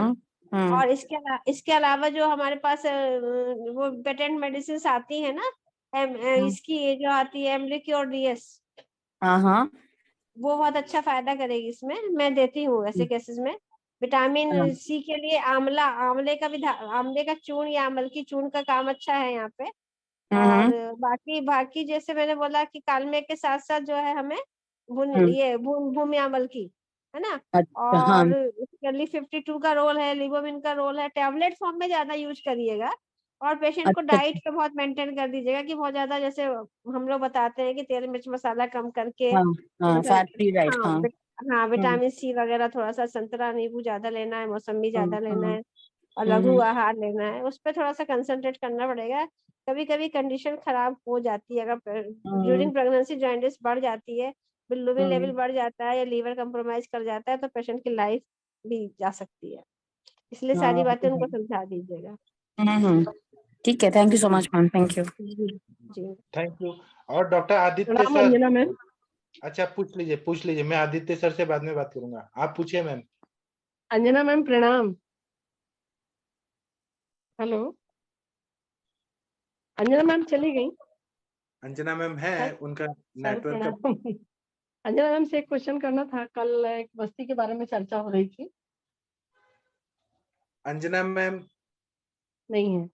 हम्म।
और इसके अलावा जो हमारे पास वो पेटेंट मेडिसिन आती है ना, इसकी ये जो आती है एमलिक्योर DS,
हाँ हाँ
वो बहुत अच्छा फायदा करेगी इसमें, मैं देती हूँ ऐसे केसेस में। विटामिन C के लिए आंवला, आंवले का चूर्ण या अमल की चूर्ण का काम अच्छा है यहाँ पे। और
हम्म
बाकी बाकी जैसे मैंने बोला कि कालमेघ के साथ साथ जो है हमें
हम्म,
भूमि अमल की, है ना।
अच्छा हाँ
और इसके 52 का रोल है, लिबोमिन का रोल है, टैबलेट फॉर्म में ज्यादा यूज करिएगा। और पेशेंट को
अच्छा
डाइट पे बहुत मेंटेन कर दीजिएगा कि बहुत ज्यादा, जैसे हम लोग बताते हैं कि तेल मिर्च मसाला कम करके,
हाँ हाँ
मतलब
फैट फ्री राइट
हाँ
हाँ
हाँ
हम्म
विटामिन C वगैरह, थोड़ा सा संतरा नींबू ज्यादा लेना है, मौसम्बी ज्यादा लेना
हम्म
है, और लघु
हम्म
आहार लेना है, उस पर थोड़ा सा कंसंट्रेट करना पड़ेगा। कभी कभी कंडीशन खराब हो जाती है, अगर
हम्म
ड्यूरिंग प्रेगनेंसी जॉन्डिस बढ़ जाती है, बिलिरुबिन लेवल
हम्म
बढ़ जाता है या लीवर कंप्रोमाइज कर जाता है, तो पेशेंट की लाइफ भी जा सकती है। इसलिए
हाँ
सारी
वो
बातें
तो
उनको
है।
समझा दीजिएगा।
हम्म, ठीक है, थैंक यू सो
जी
मच मैम, थैंक यू।
जी जी।
Thank you. और डॉक्टर आदित्य
प्रणाम
सर,
अंजना मैम।
अच्छा पूछ लीजिए, मैं आदित्य सर से बाद में बात करूंगा, आप पूछिए मैम।
अंजना मैम प्रणाम। हेलो, अंजना मैम चली गई।
अंजना मैम है,
सर
उनका
सर
नेटवर्क का।
प्रणाम। अंजना मैम से एक क्वेश्चन करना था, कल एक बस्ती के बारे में चर्चा हो रही थी।
अंजना मैम
नहीं है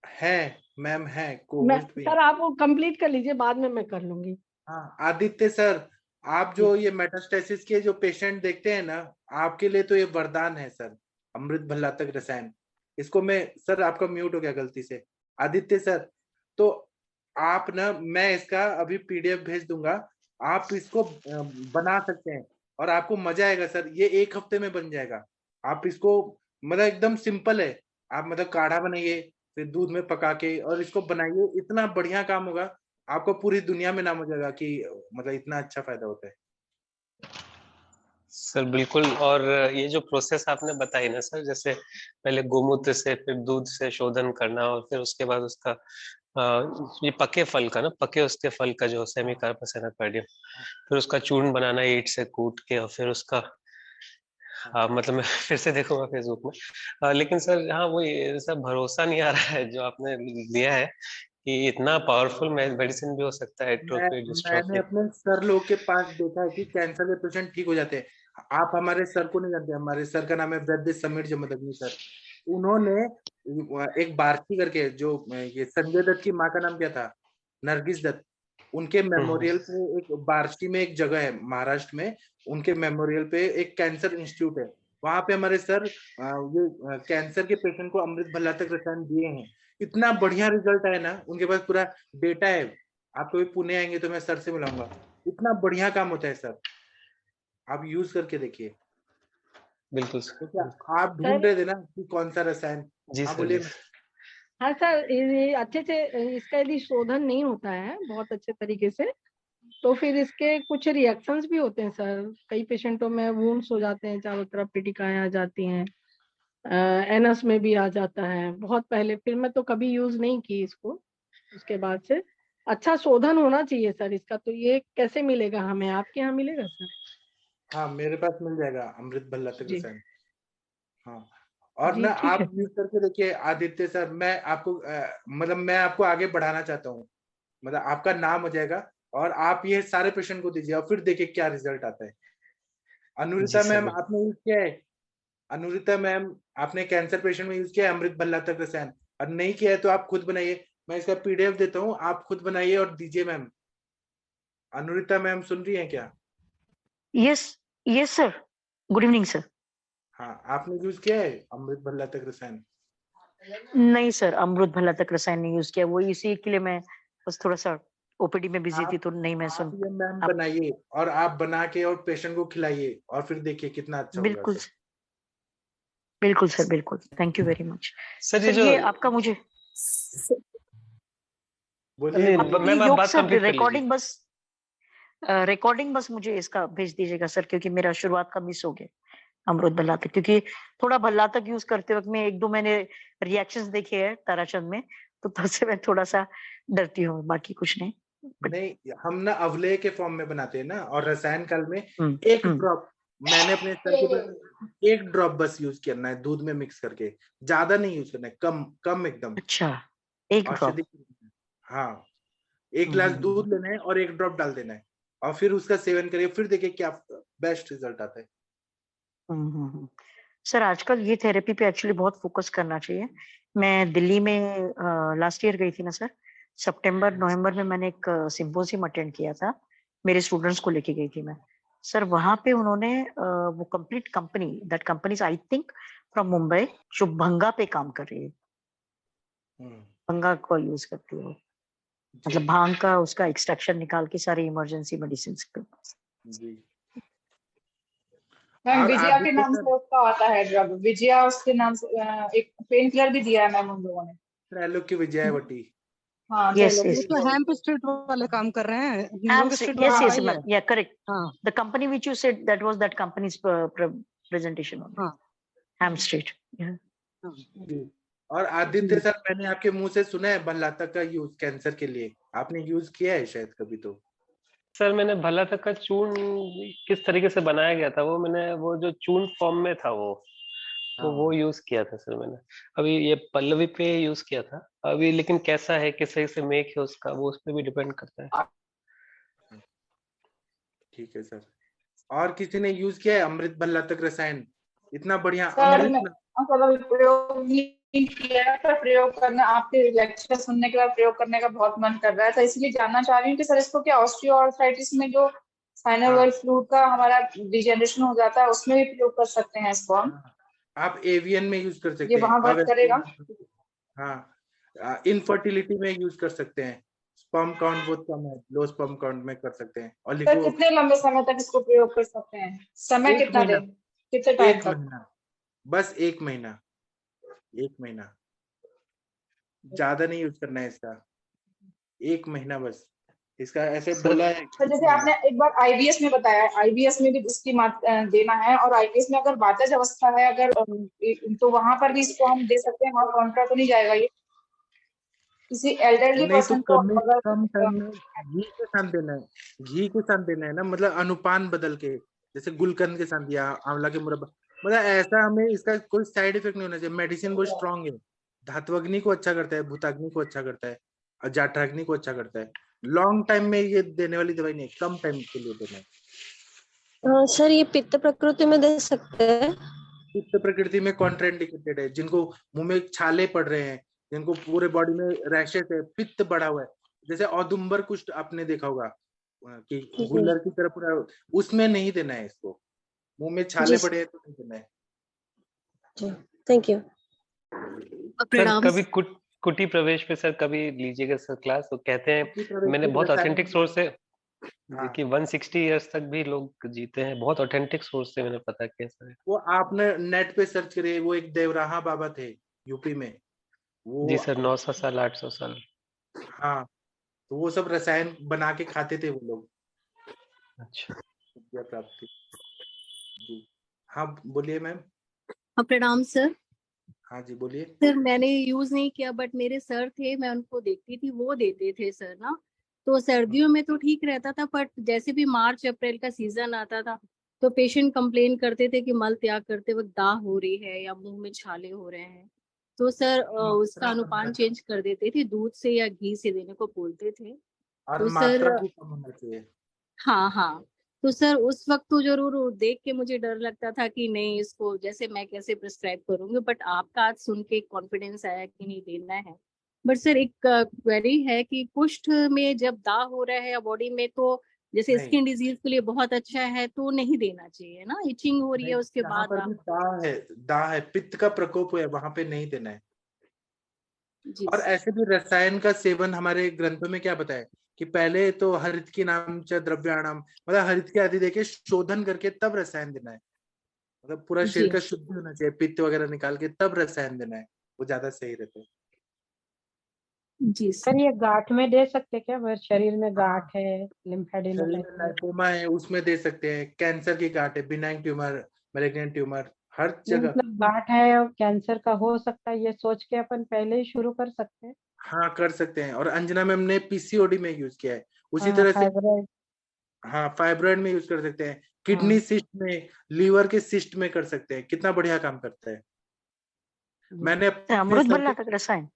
है, मैम है, को
मैं,
होस्ट भी है।
सर आप वो कंप्लीट कर लीजिए, बाद में मैं कर लूंगी।
हाँ आदित्य सर, आप
जी
जो ये मेटास्टेसिस के जो पेशेंट देखते हैं ना, आपके लिए तो ये वरदान है सर, अमृत भल्ला तक रसायन। इसको मैं, सर आपका म्यूट हो गया गलती से। आदित्य सर, तो आप ना, मैं इसका अभी PDF भेज दूंगा, आप इसको बना सकते हैं और आपको मजा आएगा सर, ये 1 हफ्ते में बन जाएगा। आप इसको, मतलब एकदम सिंपल है, आप मतलब काढ़ा बनाइए, फिर दूध में पका के और इसको बनाइए, इतना बढ़िया काम होगा, आपको पूरी दुनिया में नाम हो जाएगा कि मतलब इतना अच्छा फायदा होता है।
सर बिल्कुल। और ये जो प्रोसेस आपने बताई ना सर, जैसे पहले गोमूत्र से फिर दूध से शोधन करना, और फिर उसके बाद उसका ये पके फल का ना, पके उसके फल का जो सेमी कार्पस एनाकार्डियम, फिर उसका चूर्ण बनाना ईंट से कूट के, और फिर उसका मतलब मैं फिर से देखूंगा फेसबुक में। लेकिन सर हाँ वो सब भरोसा नहीं आ रहा है जो आपने दिया है कि इतना पावरफुल मेडिसिन भी हो सकता है एट्रोफिक
मैंने
डिस्ट्रोफिक।
अपने सर लोग के पास देखा है कि कैंसर के पेशेंट ठीक हो जाते हैं। आप हमारे सर को नहीं जानते, हमारे सर का नाम है वैद्य समीर जमदग्नि सर। उन्होंने एक बार्शी करके, जो ये संजय दत्त की माँ का नाम क्या था, नरगिस दत्त, उनके मेमोरियल पे एक बार्शी में एक जगह है महाराष्ट्र में, उनके मेमोरियल पे एक कैंसर इंस्टीट्यूट है, वहां पे हमारे सर ये कैंसर के पेशेंट को अमृत भल्ला तक रसायन दिए हैं। इतना बढ़िया रिजल्ट है ना, उनके पास पूरा डेटा है। आप कभी पुणे आएंगे तो मैं सर से मिलाऊंगा, इतना बढ़िया काम होता है सर, आप यूज करके देखिए।
बिल्कुल
तो
सर,
क्या
बिल्कुल।
आप
सर
ढूंढ रहे थे ना कि कौन सा रसायन?
जी
हाँ
सर, जी
बोलिए।
सर।
हाँ सर, ये अच्छे से इसका यदि शोधन नहीं होता है बहुत अच्छे तरीके से, तो फिर इसके कुछ रिएक्शंस भी होते हैं सर। कई पेशेंटों में वुंड्स हो जाते हैं, चारों तरफ पिटिकाएं आ जाती हैं, एनस में भी आ जाता है बहुत पहले। फिर मैं तो कभी यूज नहीं की इसको, उसके बाद से अच्छा शोधन होना चाहिए सर इसका। तो ये कैसे मिलेगा हमें, आपके यहाँ मिलेगा सर?
हाँ मेरे पास मिल जाएगा अमृत भल्ला तक
जी
रसायन। हाँ, और
जी
ना
ठीक है
आप यूज करके देखिए आदित्य सर, मैं आपको मतलब मैं आपको आगे बढ़ाना चाहता हूँ, मतलब आपका नाम हो जाएगा, और आप ये सारे पेशेंट को दीजिए और फिर देखिए क्या रिजल्ट आता है।
जी
अनुरिता
सर,
मैम
बिल्कुल।
आपने यूज किया है? अनुरिता मैम, आपने कैंसर पेशेंट में यूज किया है अमृत भल्ला तक रसायन, और नहीं किया है तो आप खुद बनाइए। मैं इसका पीडीएफ देता हूँ, आप खुद बनाइए और दीजिए मैम। अनुरिता मैम सुन रही हैं क्या?
Yes yes sir, good evening sir.
हाँ, आपने यूज किया है अमृत भल्ला तक रसायन?
नहीं सर, अमृत भला तक रसायन नहीं यूज किया, वो इसी के लिए मैं बस थोड़ा सा ओपीडी में बिजी थी तो नहीं मैं सुन।
आप ये मैम
आप-
बनाइए और आप बना के और पेशेंट को खिलाइए और फिर देखिए कितना अच्छा होगा
बिल्कुल
सर।
बिल्कुल सर, बिल्कुल, thank you very much
sir.
Sir. ये आपका मुझे
बोलिए।
आप
मैम आप
योग
बात
सर
कंप्लीट कर लीजिए।
रिकॉर्डिंग बस मुझे इसका भेज दीजिएगा सर, क्योंकि मेरा शुरुआत का मिस हो गया अमृत भल्ला तक, क्योंकि थोड़ा भल्ला तक यूज करते वक्त में 1-2 मैंने रिएक्शंस देखे हैं ताराचंद में, तो तब से मैं थोड़ा सा डरती हूँ, बाकी कुछ नहीं।
नहीं, हम ना अवलेय के फॉर्म में बनाते हैं ना, और रसायन काल में
हम्म,
एक
हम्म,
ड्रॉप, मैंने अपने स्तर के पर 1 ड्रॉप बस यूज करना है दूध में मिक्स करके, ज्यादा नहीं यूज करना है, कम कम एकदम
अच्छा, एक ड्रॉप।
औषधि। हाँ, 1 गिलास दूध लेना है और 1 ड्रॉप डाल देना है, और फिर उसका सेवन करिए, फिर देखिए क्या बेस्ट रिजल्ट आता है।
सर आजकल ये थेरेपी पे एक्चुअली बहुत फोकस करना चाहिए। मैं दिल्ली में लास्ट ईयर गई थी ना सर, सितंबर नवंबर में मैंने एक सिम्पोजियम अटेंड किया था, मेरे स्टूडेंट्स को लेके गई थी मैं सर। वहां पे उन्होंने वो complete company, that company I think from Mumbai, जो भंगा पे काम कर रही है, भंगा को यूज करती है वो, मतलब भांग का उसका एक्सट्रैक्शन निकाल के सारे इमरजेंसी मेडिसिन पे।
जी
मैम
और
विजया
आप
के
देखिए
नाम
सर,
से उसका आता है ड्रग, विजया उसके नाम से एक पेन किलर भी दिया है मैम उन लोगों ने।
त्रैलोक्य की विजयावटी।
हाँ
Yes,
चलो
yes.
वो तो हेम्प स्ट्रीट वाले काम कर रहे हैं, हीरोग स्ट्रीट
Yes,
वाला
yes,
वही है।
ma'am. Yeah, correct.
हाँ
The company which you said, that was that company's presentation only.
हाँ
Ham Street. Yeah.
हाँ।
जी। और आदित्य सर, मैंने आपके मुंह से सुना है भल्लातक का यूज कैंसर के लिए, आपने यूज किया है शायद कभी तो?
सर मैंने भला तक का चूर्ण किस तरीके से बनाया गया था, वो मैंने वो जो चूर्ण फॉर्म में था वो, तो वो यूज किया था सर मैंने। अभी ये पल्लवी पे यूज किया था अभी, लेकिन कैसा है, किस तरह से मेक है उसका, वो उस पर भी डिपेंड करता है।
ठीक है सर। और किसी ने यूज किया है अमृत भल्ला तक रसायन? इतना बढ़िया
सर
अमृत
मैं प्रयोग नहीं किया, पर प्रयोग करना, आपके लेक्चर सुनने के बाद प्रयोग करने का बहुत मन कर रहा है, तो इसलिए जानना चाह रही हूँ कि सर इसको क्या ऑस्टियोआर्थराइटिस में जो स्पाइनल वर्ड फ्लूइड का हमारा डिजेनरेशन हो जाता है उसमें भी प्रयोग कर सकते हैं इसको हम?
आप एवियन में यूज कर सकते
ये
हैं,
वहां वर्क करेगा?
हाँ, इनफर्टिलिटी में यूज कर सकते हैं, स्पर्म काउंट बहुत कम है, लो स्पर्म काउंट में कर सकते हैं। और
सर
लिखो
कितने लंबे समय तक इसको प्रयोग कर सकते हैं? समय
1
कितना
महीना,
दें, कितने टाइम
1
तक?
महीना, बस 1 महीना, 1 महीना, ज्यादा नहीं यूज करना है इसका, 1 महीना बस इसका, ऐसे बोला है।
तो जैसे आपने एक बार आईबीएस में बताया, आईबीएस में भी इसकी देना है, और आईबीएस में अगर वातज अवस्था है अगर तो वहां पर भी इसको हम दे सकते हैं, वहां कॉन्ट्रा तो नहीं जाएगा ये किसी एल्डरली
नहीं तो
पर्सन को
कम
अगर?
टाइम में घी के साथ देना है, घी के साथ देना है ना, मतलब अनुपान बदल के, जैसे गुलकंद के साथ दिया, आंवला के मुरब्बा, मतलब ऐसा हमें इसका कोई साइड इफेक्ट नहीं होना चाहिए। मेडिसिन बहुत स्ट्रांग है, धात्वग्नि को अच्छा करता है, भूताग्नि को अच्छा करता है, और जाठराग्नि को अच्छा करता है। लॉन्ग टाइम में ये देने वाली दवाई नहीं, कम टाइम के लिए देना है।
सर ये पित्त प्रकृति में दे सकते हैं?
पित्त प्रकृति में कॉन्ट्राइंडिकेटेड है, जिनको मुंह में छाले पड़ रहे हैं, जिनको पूरे बॉडी में रैशेस है, पित्त बढ़ा हुआ है, जैसे औदुंबर कुष्ठ आपने देखा होगा कि गुल्लर की तरह पूरा, उसमें नहीं देना है इसको। मुंह में छाले पड़े हैं तो नहीं देना है।
Thank you.
सर कभी कुटी प्रवेश पे सर कभी लीजिएगा सर क्लास, तो कहते हैं, मैंने बहुत ऑथेंटिक सोर्स से कि 160 इयर्स तक भी लोग जीते हैं, बहुत ऑथेंटिक सोर्स से मैंने पता किया सर।
वो आपने नेट पे सर्च करे, वो एक देवराहा बाबा थे यूपी में, वो
जी सर, 900 साल 800 साल।
हाँ, तो वो सब रसायन बना के खाते थे वो लोग।
अच्छा,
विद्या प्राप्ति। जी हाँ, बोलिए मैम।
प्रणाम सर।
हाँ जी बोलिए।
सर मैंने यूज नहीं किया, बट मेरे सर थे, मैं उनको देखती थी, वो देते थे सर ना, तो सर्दियों में तो ठीक रहता था, बट जैसे भी मार्च अप्रैल का सीजन आता था तो पेशेंट कंप्लेन करते थे कि मल त्याग करते वक्त दाह हो रही है या मुंह में छाले हो रहे हैं, तो सर उसका अनुपान चेंज कर देते थे, दूध से या घी से देने को बोलते थे।
और
तो
मात्रा
सर
भी कम होना चाहिए।
हाँ, तो तो सर उस वक्त तो जरूर वो देख के मुझे डर लगता था कि नहीं इसको जैसे मैं कैसे प्रिस्क्राइब करूंगी, बट आपका आज सुन के कॉन्फिडेंस आया कि नहीं देना है। बट सर एक क्वेरी है कि कुष्ठ में जब दाग हो रहा है बॉडी में, तो जैसे
नहीं
स्किन डिजीज के लिए बहुत अच्छा है तो नहीं देना चाहिए ना, इचिंग हो रही है
नहीं,
उसके
जहाँ
बाद
पर भी दाह है, पित्त का प्रकोप है, वहां पे नहीं देना है।
जी
और ऐसे भी रसायन का सेवन हमारे ग्रंथों में क्या बताया कि पहले तो हरित की नाम च द्रव्याणाम, मतलब हरित की आदि देके शोधन करके तब रसायन देना है। मतलब पूरा शरीर
जी
का शुद्ध होना चाहिए, पित्त वगैरह निकाल के तब रसायन देना है, वो ज्यादा सही रहता है।
जी
सर ये गांठ में दे सकते क्या? अगर शरीर में
हाँ,
गांठ है,
शरीर में
लिम्फेडेनोपाथी है,
लाइपोमा है, उसमें दे सकते हैं। कैंसर की गांठ है, बिनाइन ट्यूमर, मैलिग्नेंट ट्यूमर, हर
नहीं
जगह।
मतलब गांठ है और कैंसर का हो सकता है, ये सोच के अपन पहले ही शुरू कर सकते हैं।
हाँ कर सकते हैं। और अंजना मैम ने पीसीओडी में यूज किया है, उसी
हाँ
तरह से
फाइब्रॉइड।
हाँ फाइब्रॉइड में यूज कर सकते हैं,
हाँ
किडनी सिस्ट में, लीवर के सिस्ट में कर सकते हैं। कितना बढ़िया काम करता है।
जी।
मैंने अपने
अमृत
सर
भल्ला
के
तक रसायन।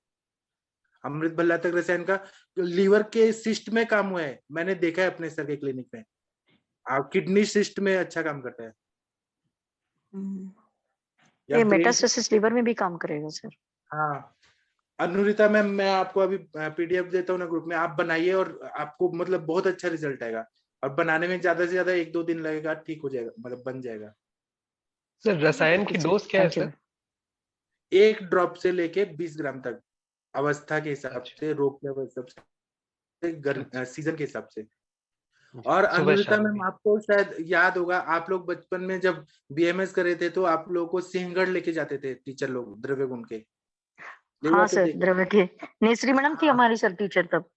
अमृत भल्ला तक रसायन का लीवर के सिस्ट में काम हुआ है, मैंने देखा है अपने सर के क्लिनिक में। आप किडनी सिस्ट में अच्छा काम करता है, या
ये
ब्रेन।
मेटास्टेसिस लिवर में भी काम करेगा सर?
हाँ अनुरिता मैम, मैं आपको अभी पीडीएफ देता हूँ ना ग्रुप में, आप बनाइए और आपको मतलब बहुत अच्छा रिजल्ट आएगा। और बनाने में ज्यादा से ज्यादा 1-2 दिन लगेगा, ठीक हो जाएगा, मतलब बन जाएगा।
सर रसायन की डोज क्या है
थैंक यू।
सर?
1 ड्रॉप से लेके 20 ग्राम तक, अवस्था के हिसाब
अच्छा
से, रोग के हिसाब से,
अच्छा
सीजन के हिसाब से।
जी,
और
सुबह
अनुरिता
शाम
मैम,
भी।
आपको शायद याद होगा, आप लोग बचपन में जब बीएमएस करे थे तो आप लोगों को सिंहगढ़ लेके जाते थे टीचर लोग, द्रव्य गुण के ले
हाँ
जाते
सर,
थे।
द्रव्य के नेसरी मैडम थी
हाँ
हमारी सर टीचर तब।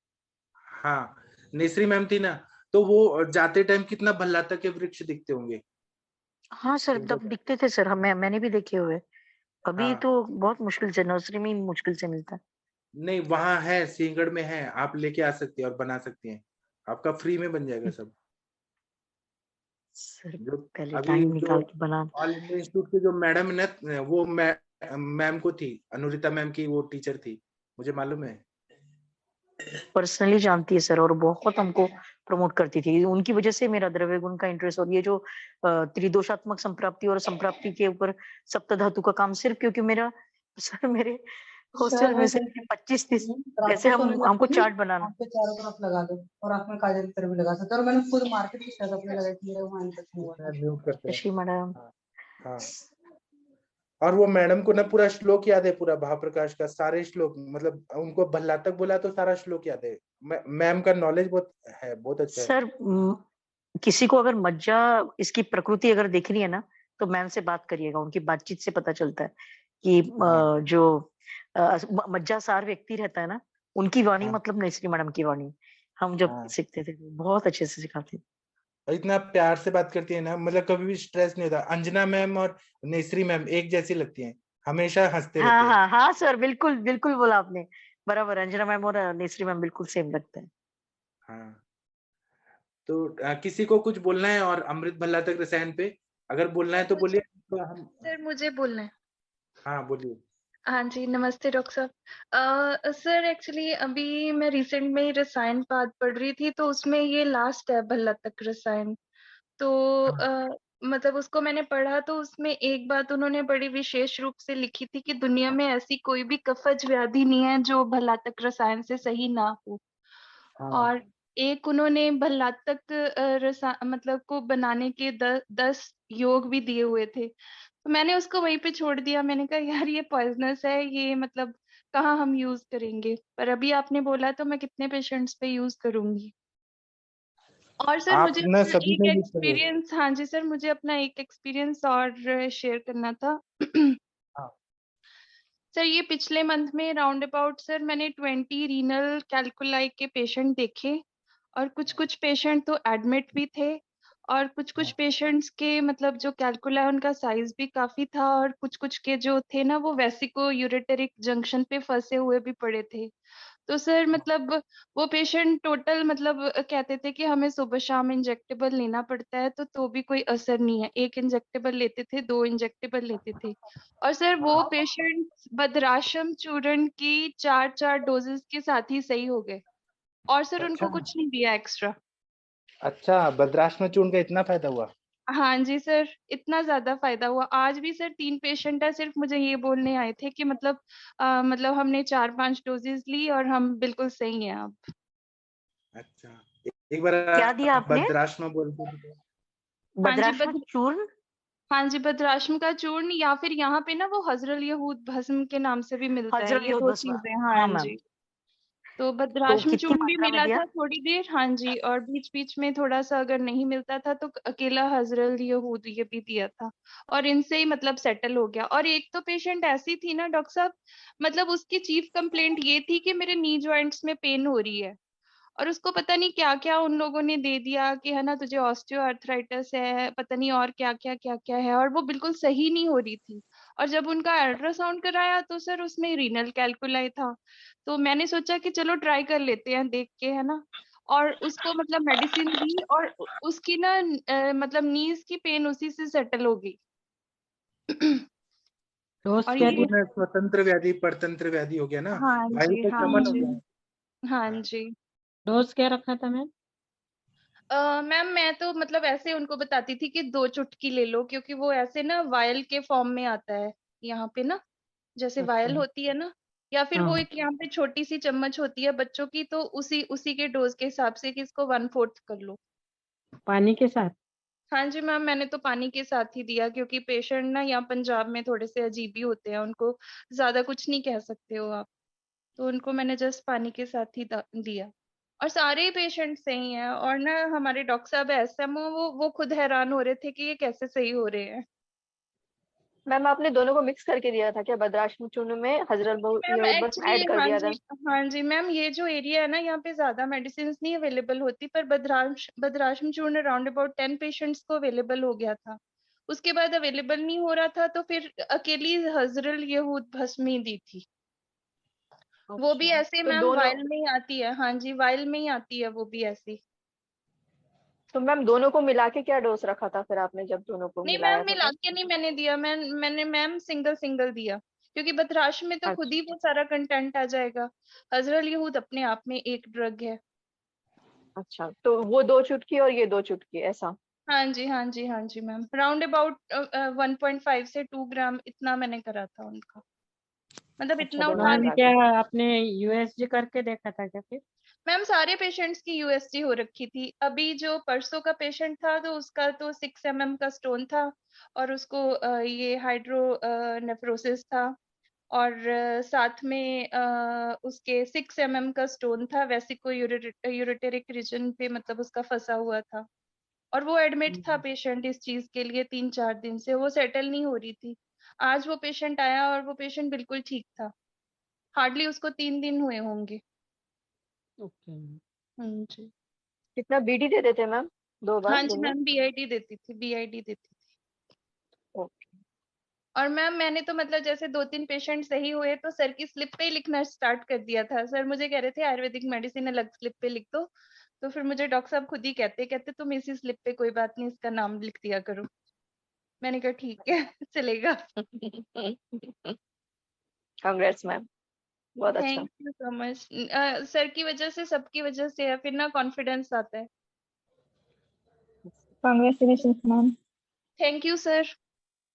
हाँ नेसरी मैम थी ना, तो वो जाते टाइम कितना भल्लातक के वृक्ष दिखते होंगे।
हाँ सर तब दिखते थे सर, हमें मैंने भी देखे हुए। अभी
हाँ
तो बहुत मुश्किल से, नर्सरी में ही मुश्किल से मिलता है।
नहीं, वहां है, सिंहगढ़ में है, आप लेके आ सकती हैं और बना सकती हैं, आपका फ्री में बन जाएगा सब।
सर
जो
पहले
अभी
टाइम
जो
निकाल के बना।
ऑल इंडिया इंस्टीट्यूट की जो मैडम है ना, वो मैम को थी, अनुरिता मैम की वो टीचर थी, मुझे मालूम है।
पर्सनली जानती है सर, और बहुत हमको प्रमोट करती थी। उनकी वजह से मेरा द्रव्य गुण का इंटरेस्ट, और ये जो त्रिदोषात्मक संप्राप्ति और संप्राप्ति के ऊपर सप्त धातु का काम, सिर्फ क्योंकि मेरा सर मेरे हॉस्टल में से 25-30
रात
ऐसे
को सोने
हमको
लगते
चार्ट बनाना।
आँख पे चारों तरफ लगा दो और आँख में काजल की तरह भी लगा सकते हो। और मैंने खुद मार्केट की शर्ट अपने लगाई थी, मेरा वहाँ तक नहीं हुआ था।
म्यूट करते हैं।
शशि मैडम।
हाँ हाँ। और वो मैडम को ना पूरा श्लोक याद है, पूरा भाव प्रकाश का सारे श्लोक, मतलब उनको भल्ला तक बोला तो सारा श्लोक याद है। मैम का नॉलेज बहुत है, बहुत अच्छा है।
सर किसी को अगर मज्जा इसकी प्रकृति अगर देखनी है ना, तो मैम से बात करिएगा, उनकी बातचीत से पता चलता है कि
हाँ
जो मज्जासार व्यक्ति रहता है ना, उनकी वाणी
हाँ
मतलब नेसरी मैडम की वाणी। हम जब
हाँ।
सीखते थे बहुत अच्छे से सिखाते थे।
और इतना प्यार से बात करती है ना, मतलब कभी भी स्ट्रेस नहीं होता। अंजना मैम और नेसरी मैम एक जैसी लगती हैं, हमेशा हंसते
हाँ
रहते हैं।
हाँ हाँ सर, बिल्कुल बिल्कुल बोला आपने, बराबर। अंजना मैम और नेसरी मैम बिल्कुल सेम लगते हैं।
हाँ तो किसी को कुछ बोलना है और अमृत भल्ला तक रसायन पे अगर बोलना है तो बोलिए, तो हम।
सर मुझे बोलना है।
हाँ बोलिए।
हाँ जी, नमस्ते डॉक्टर साहब। सर एक्चुअली अभी मैं रिसेंट में ही रसायन पाठ पढ़ रही थी, तो उसमें ये लास्ट है भल्ला तक रसायन। तो
हाँ
मतलब उसको मैंने पढ़ा, तो उसमें एक बात उन्होंने बड़ी विशेष रूप से लिखी थी कि दुनिया में ऐसी कोई भी कफज व्याधि नहीं है जो भल्ला तक रसायन से सही ना हो।
हाँ
और एक उन्होंने भल्लातक रसा मतलब को बनाने के 10 योग भी दिए हुए थे। तो मैंने उसको वहीं पे छोड़ दिया, मैंने कहा यार ये पॉइजनस है, ये मतलब कहाँ हम यूज करेंगे। पर अभी आपने बोला तो मैं कितने पेशेंट्स पे यूज करूंगी। और सर
आप
मुझे
ना
अपना
सभी
एक
में यूज करिए।
एक्सपीरियंस, हाँ जी सर, मुझे अपना एक एक्सपीरियंस और शेयर करना था।
हाँ
सर ये पिछले मंथ में राउंड अबाउट सर मैंने 20 रीनल कैल्कुलाई के पेशेंट देखे, और कुछ कुछ पेशेंट तो एडमिट भी थे, और कुछ कुछ पेशेंट्स के मतलब जो कैल्कुला उनका साइज भी काफी था, और कुछ कुछ के जो थे ना वो वेसिको यूरेटरिक जंक्शन पे फंसे हुए भी पड़े थे। तो सर मतलब वो पेशेंट टोटल मतलब कहते थे कि हमें सुबह शाम इंजेक्टेबल लेना पड़ता है, तो भी कोई असर नहीं है। 1 इंजेक्टेबल लेते थे, 2 इंजेक्टेबल लेते थे। और सर वो पेशेंट बदराशम चूर्ण की 4-4 डोजेस के साथ ही सही हो गए, और सर
अच्छा।
उनको कुछ नहीं दिया एक्स्ट्रा।
अच्छा, बद्राश्म चूर्ण का इतना फायदा हुआ?
हाँ जी सर, इतना ज्यादा फायदा हुआ। आज भी सर 3 पेशेंट है, सिर्फ मुझे ये बोलने आए थे कि मतलब मतलब हमने 4-5 डोजेस ली और हम बिल्कुल सही हैं अब।
अच्छा, एक बार
क्या दिया आपने?
बद्राश्म बोल दो।
हाँ जी,
बद्राश्म चूर्ण?
हाँ जी, बद्राश्म का चूर्ण, या फिर यहाँ पे ना वो हजरल यहूद भस्म के नाम से भी मिलता है।
हजरल
ये
यहूद
2
भस्म,
चीजें।
हाँ
हाँ
मैम।
जी, तो
तो
बद्राश्म
कितनी
चूर्ण भी
मात्रा में
मिला
दिया?
था थोड़ी देर। हाँ जी, और बीच बीच में थोड़ा सा अगर नहीं मिलता था तो अकेला हजरल यहूद ये भी दिया था, और इनसे ही मतलब सेटल हो गया। और एक तो पेशेंट ऐसी थी ना डॉक्टर साहब, मतलब उसकी चीफ कंप्लेंट ये थी कि मेरे नी जॉइंट्स में पेन हो रही है, और उसको पता नहीं क्या क्या उन लोगों ने दे दिया कि है ना तुझे ऑस्टियोआर्थराइटिस है, पता नहीं और क्या क्या क्या क्या है, और वो बिल्कुल सही नहीं हो रही थी। और जब उनका अल्ट्रासाउंड कराया तो सर उसमें रीनल कैल्कुलाई था। तो मैंने सोचा कि चलो ट्राई कर लेते हैं देख के, है ना। और उसको मतलब मेडिसिन दी, और उसकी ना मतलब नीज की पेन उसी से सेटल हो गई।
डोज
और
क्या
ये
दिया?
स्वतंत्र व्याधि परतंत्र व्याधि हो गया ना,
हाँ
वायु
जी,
का
हाँ
शमन हो
जी,
गया।
हाँ जी।
डोज क्या रखा था मैम?
मैम मैं तो मतलब ऐसे उनको बताती थी कि 2 चुटकी ले लो, क्योंकि वो ऐसे ना वायल के फॉर्म में आता है यहाँ पे ना, जैसे
अच्छा।
वायल होती है ना, या फिर वो
हाँ,
एक यहाँ पे छोटी सी चम्मच होती है बच्चों की, तो उसी उसी के डोज के हिसाब से कि इसको 1/4 कर लो।
पानी के साथ?
हाँ जी मैम, मैंने तो पानी के साथ ही दिया, क्योंकि पेशेंट ना यहाँ पंजाब में थोड़े से अजीब ही होते हैं, उनको ज्यादा कुछ नहीं कह सकते हो आप। तो उनको मैंने जस्ट पानी के साथ ही दिया। और सारे ही पेशेंट सही हैं, और ना हमारे डॉक्टर साहब एसएमओ वो खुद हैरान हो रहे थे कि ये कैसे सही हो रहे हैं।
मैम आपने दोनों को मिक्स करके दिया था क्या? बद्राश्म चूर्ण में हजरल
मैम
यहूद भस्म
एक्चुअली
ऐड कर
हाँ
दिया
जी,
था?
हाँ जी मैम, ये जो एरिया है ना यहाँ पे ज्यादा मेडिसिन नहीं अवेलेबल होती, पर बद्राश्म चूर्ण अराउंड अबाउट 10 पेशेंट्स को अवेलेबल हो गया था। उसके बाद अवेलेबल नहीं हो रहा था तो फिर अकेली हजरल यहूद भस्म ही दी थी। वो भी
अच्छा,
ऐसे
तो
मैम
दोनों,
वायल में ही आती है। हाँ जी, वायल में ही आती है वो भी ऐसी।
तो मैम दोनों को मिला के क्या डोज रखा था फिर आपने जब दोनों को
नहीं
मिलाया
मैम,
था
मिला
तो?
के नहीं मैंने दिया, मैंने मैम सिंगल सिंगल दिया, क्योंकि बदराश में तो खुद
अच्छा
ही वो सारा कंटेंट आ जाएगा। हजरल यहूद अपने आप में एक ड्रग है।
अच्छा, तो वो 2 चुटकी और ये 2 चुटकी ऐसा?
हाँ जी, हाँ जी, हाँ जी मैम, राउंड अबाउट 1.5 से 2 ग्राम इतना मैंने करा था उनका, मतलब
अच्छा,
इतना
दोनों
उठा
मैम
मिला
नहीं
के।
क्या
सकते।
आपने यूएसजी करके देखा था क्या फिर?
मैम सारे पेशेंट्स की यूएसजी हो रखी थी। अभी जो परसों का पेशेंट था तो उसका तो 6 mm का स्टोन था, और उसको ये हाइड्रो नेफ्रोसिस था, और साथ में उसके 6 mm का स्टोन था, वेसिको यूरेटेरिक रीजन पे मतलब उसका फंसा हुआ था, और वो एडमिट था पेशेंट इस चीज के लिए 3-4 दिन से, वो सेटल नहीं हो रही थी। आज वो पेशेंट आया और वो पेशेंट बिल्कुल ठीक था, हार्डली उसको 3 दिन हुए होंगे।
ओके।
हाँ जी,
कितना बीडी देते थे मैम 2 बार
हाँ जी
दिन में?
मैम, बीआईडी देती थी, बीआईडी देती थी।
ओके।
और मैम मैंने तो मतलब जैसे 2-3 पेशेंट सही हुए तो सर की स्लिप पे ही लिखना स्टार्ट कर दिया था। सर मुझे कह रहे थे आयुर्वेदिक मेडिसिन अलग स्लिप पे लिख दो, तो फिर मुझे डॉक्टर साहब खुद ही कहते तुम इसी स्लिप पे कोई बात नहीं इसका नाम लिख दिया करो। मैंने कहा ठीक है चलेगा।
कांग्रेट्स मैम, बहुत अच्छा।
Thank you so much. Sir की वजह से, सबकी वजह से है, फिर ना कॉन्फिडेंस आता है।
Congratulation ma'am.
Thank you sir.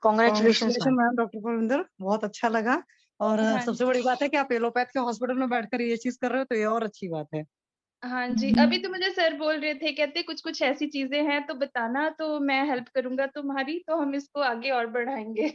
Congratulation
congratulation
ma'am.
Ma'am doctor Parvinder, बहुत अच्छा लगा। और
हाँ
सबसे बड़ी बात है कि आप एलोपैथ के हॉस्पिटल में बैठकर ये चीज कर रहे हो, तो ये और अच्छी बात है।
हाँ जी, अभी तो मुझे सर बोल रहे थे, कहते कुछ कुछ ऐसी चीजें हैं तो बताना, तो मैं हेल्प करूंगा तुम्हारी, तो हम इसको आगे और बढ़ाएंगे।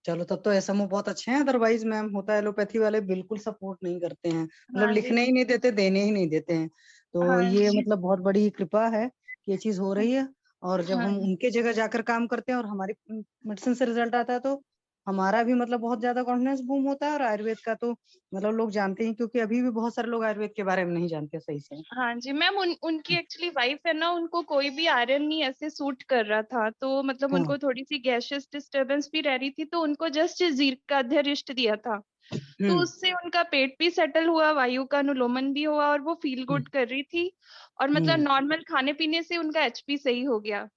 चलो, तब तो एसएमओ बहुत अच्छे हैं। अदरवाइज मैम होता है एलोपैथी वाले बिल्कुल सपोर्ट नहीं करते हैं, मतलब
हाँ जी,
लिखने ही नहीं देते, देने ही नहीं देते हैं। तो
हाँ
ये
जी,
मतलब बहुत बड़ी कृपा है कि ये चीज हो रही है। और जब
हाँ
हम उनके जगह जाकर काम करते हैं और हमारी मेडिसिन से रिजल्ट आता है, तो हमारा भी मतलब बहुत ज्यादा कॉन्फिडेंस बूम होता है। और आयुर्वेद का तो मतलब लोग जानते हैं, क्योंकि अभी भी बहुत सारे लोग आयुर्वेद के बारे में नहीं जानते सही से।
हाँ जी मैम, उनकी एक्चुअली वाइफ है ना, उनको कोई भी आयरन नहीं ऐसे सूट कर रहा था, तो मतलब
हाँ।
उनको थोड़ी सी गैशियस डिस्टरबेंस भी रह रही थी, तो उनको जस्ट जीर्काध्यरिष्ट दिया था, तो उससे उनका पेट भी सेटल हुआ, वायु का अनुलोमन भी हुआ, और वो फील गुड कर रही थी, और मतलब नॉर्मल खाने पीने से उनका एचपी सही हो गया,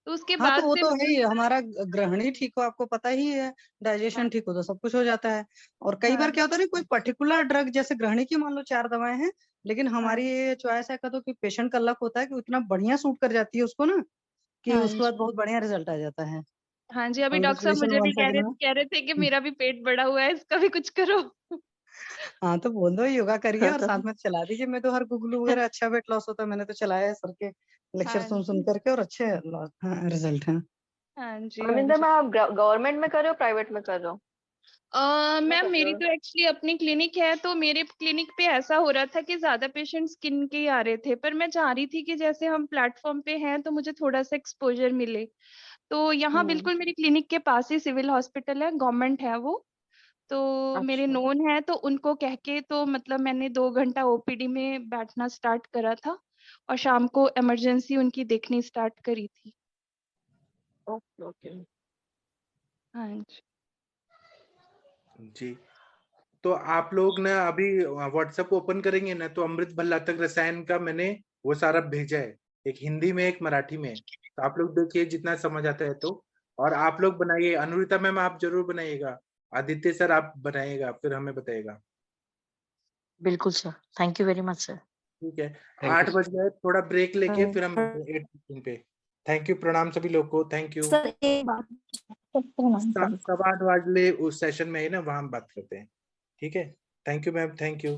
तो उसके
हाँ, तो
बाद
वो
से
तो है ही,
मतलब
हमारा ग्रहण ही ठीक हो, आपको पता ही है।
हाँ
डाइजेशन ठीक हो तो सब कुछ हो जाता है। और कई
हाँ
बार क्या होता है ना, कोई पर्टिकुलर ड्रग, जैसे ग्रहणी की मान लो 4 दवाएं हैं, लेकिन हमारी ये चॉइस है तो कि पेशेंट का लक होता है कि इतना बढ़िया सूट कर जाती है उसको ना कि
हाँ
उसके बाद
जी
बहुत बढ़िया रिजल्ट आ जाता है।
हाँ जी, अभी डॉक्टर साहब
कांग्रेचुलेशन
मुझे भी
वंस अगेन मैम।
कह रहे थे कि मेरा भी पेट बड़ा हुआ है, इसका भी कुछ करो।
हाँ तो बोल दो योगा करिए और साथ में चला दीजिए। मैं तो हर गुगलू वगैरह अच्छा वेट लॉस होता है, मैंने तो चलाया है सर के लेक्चर
हाँ
सुन
जी
करके और अच्छे रिजल्ट हैं।
हाँ जी हाँ
परमिंदर
जी।
मैम, आप गवर्नमेंट में कर रहे हो प्राइवेट में कर रहे हो?
मैम मेरी तो एक्चुअली अपनी क्लिनिक है, तो मेरे क्लिनिक पे ऐसा हो रहा था कि ज्यादा पेशेंट स्किन के ही आ रहे थे, पर मैं चाह रही थी कि जैसे हम प्लेटफॉर्म पे हैं तो मुझे थोड़ा सा एक्सपोजर मिले। तो यहाँ बिल्कुल मेरी क्लिनिक के पास ही सिविल हॉस्पिटल है, गवर्नमेंट है वो। तो मेरे नोन है, तो उनको कह के तो मतलब मैंने 2 घंटा ओपीडी में बैठना स्टार्ट करा था और शाम को इमरजेंसी उनकी देखनी स्टार्ट करी थी।
Okay okay.
हाँ जी
जी, तो आप लोग ना अभी व्हाट्सएप ओपन करेंगे ना, तो अमृत भल्ला तक रसायन का मैंने वो सारा भेजा है, एक हिंदी में एक मराठी में। तो आप लोग देखिए जितना समझ आता है तो, और आप लोग बनाइए। अनुरिता मैम आप जरूर बनाइएगा, आदित्य सर आप बनाइएगा, फिर हमें बताइएगा।
बिल्कुल sir, thank you very much sir.
ठीक है,
Thank you,
8
sir.
बज गए, थोड़ा ब्रेक लेके फिर हम 8:15 पे। थैंक यू, प्रणाम सभी लोग को, थैंक यू।
सर एक बात
8:15 वाले उस सेशन में ही ना, वहां हम बात करते हैं। ठीक है, thank you ma'am, thank you.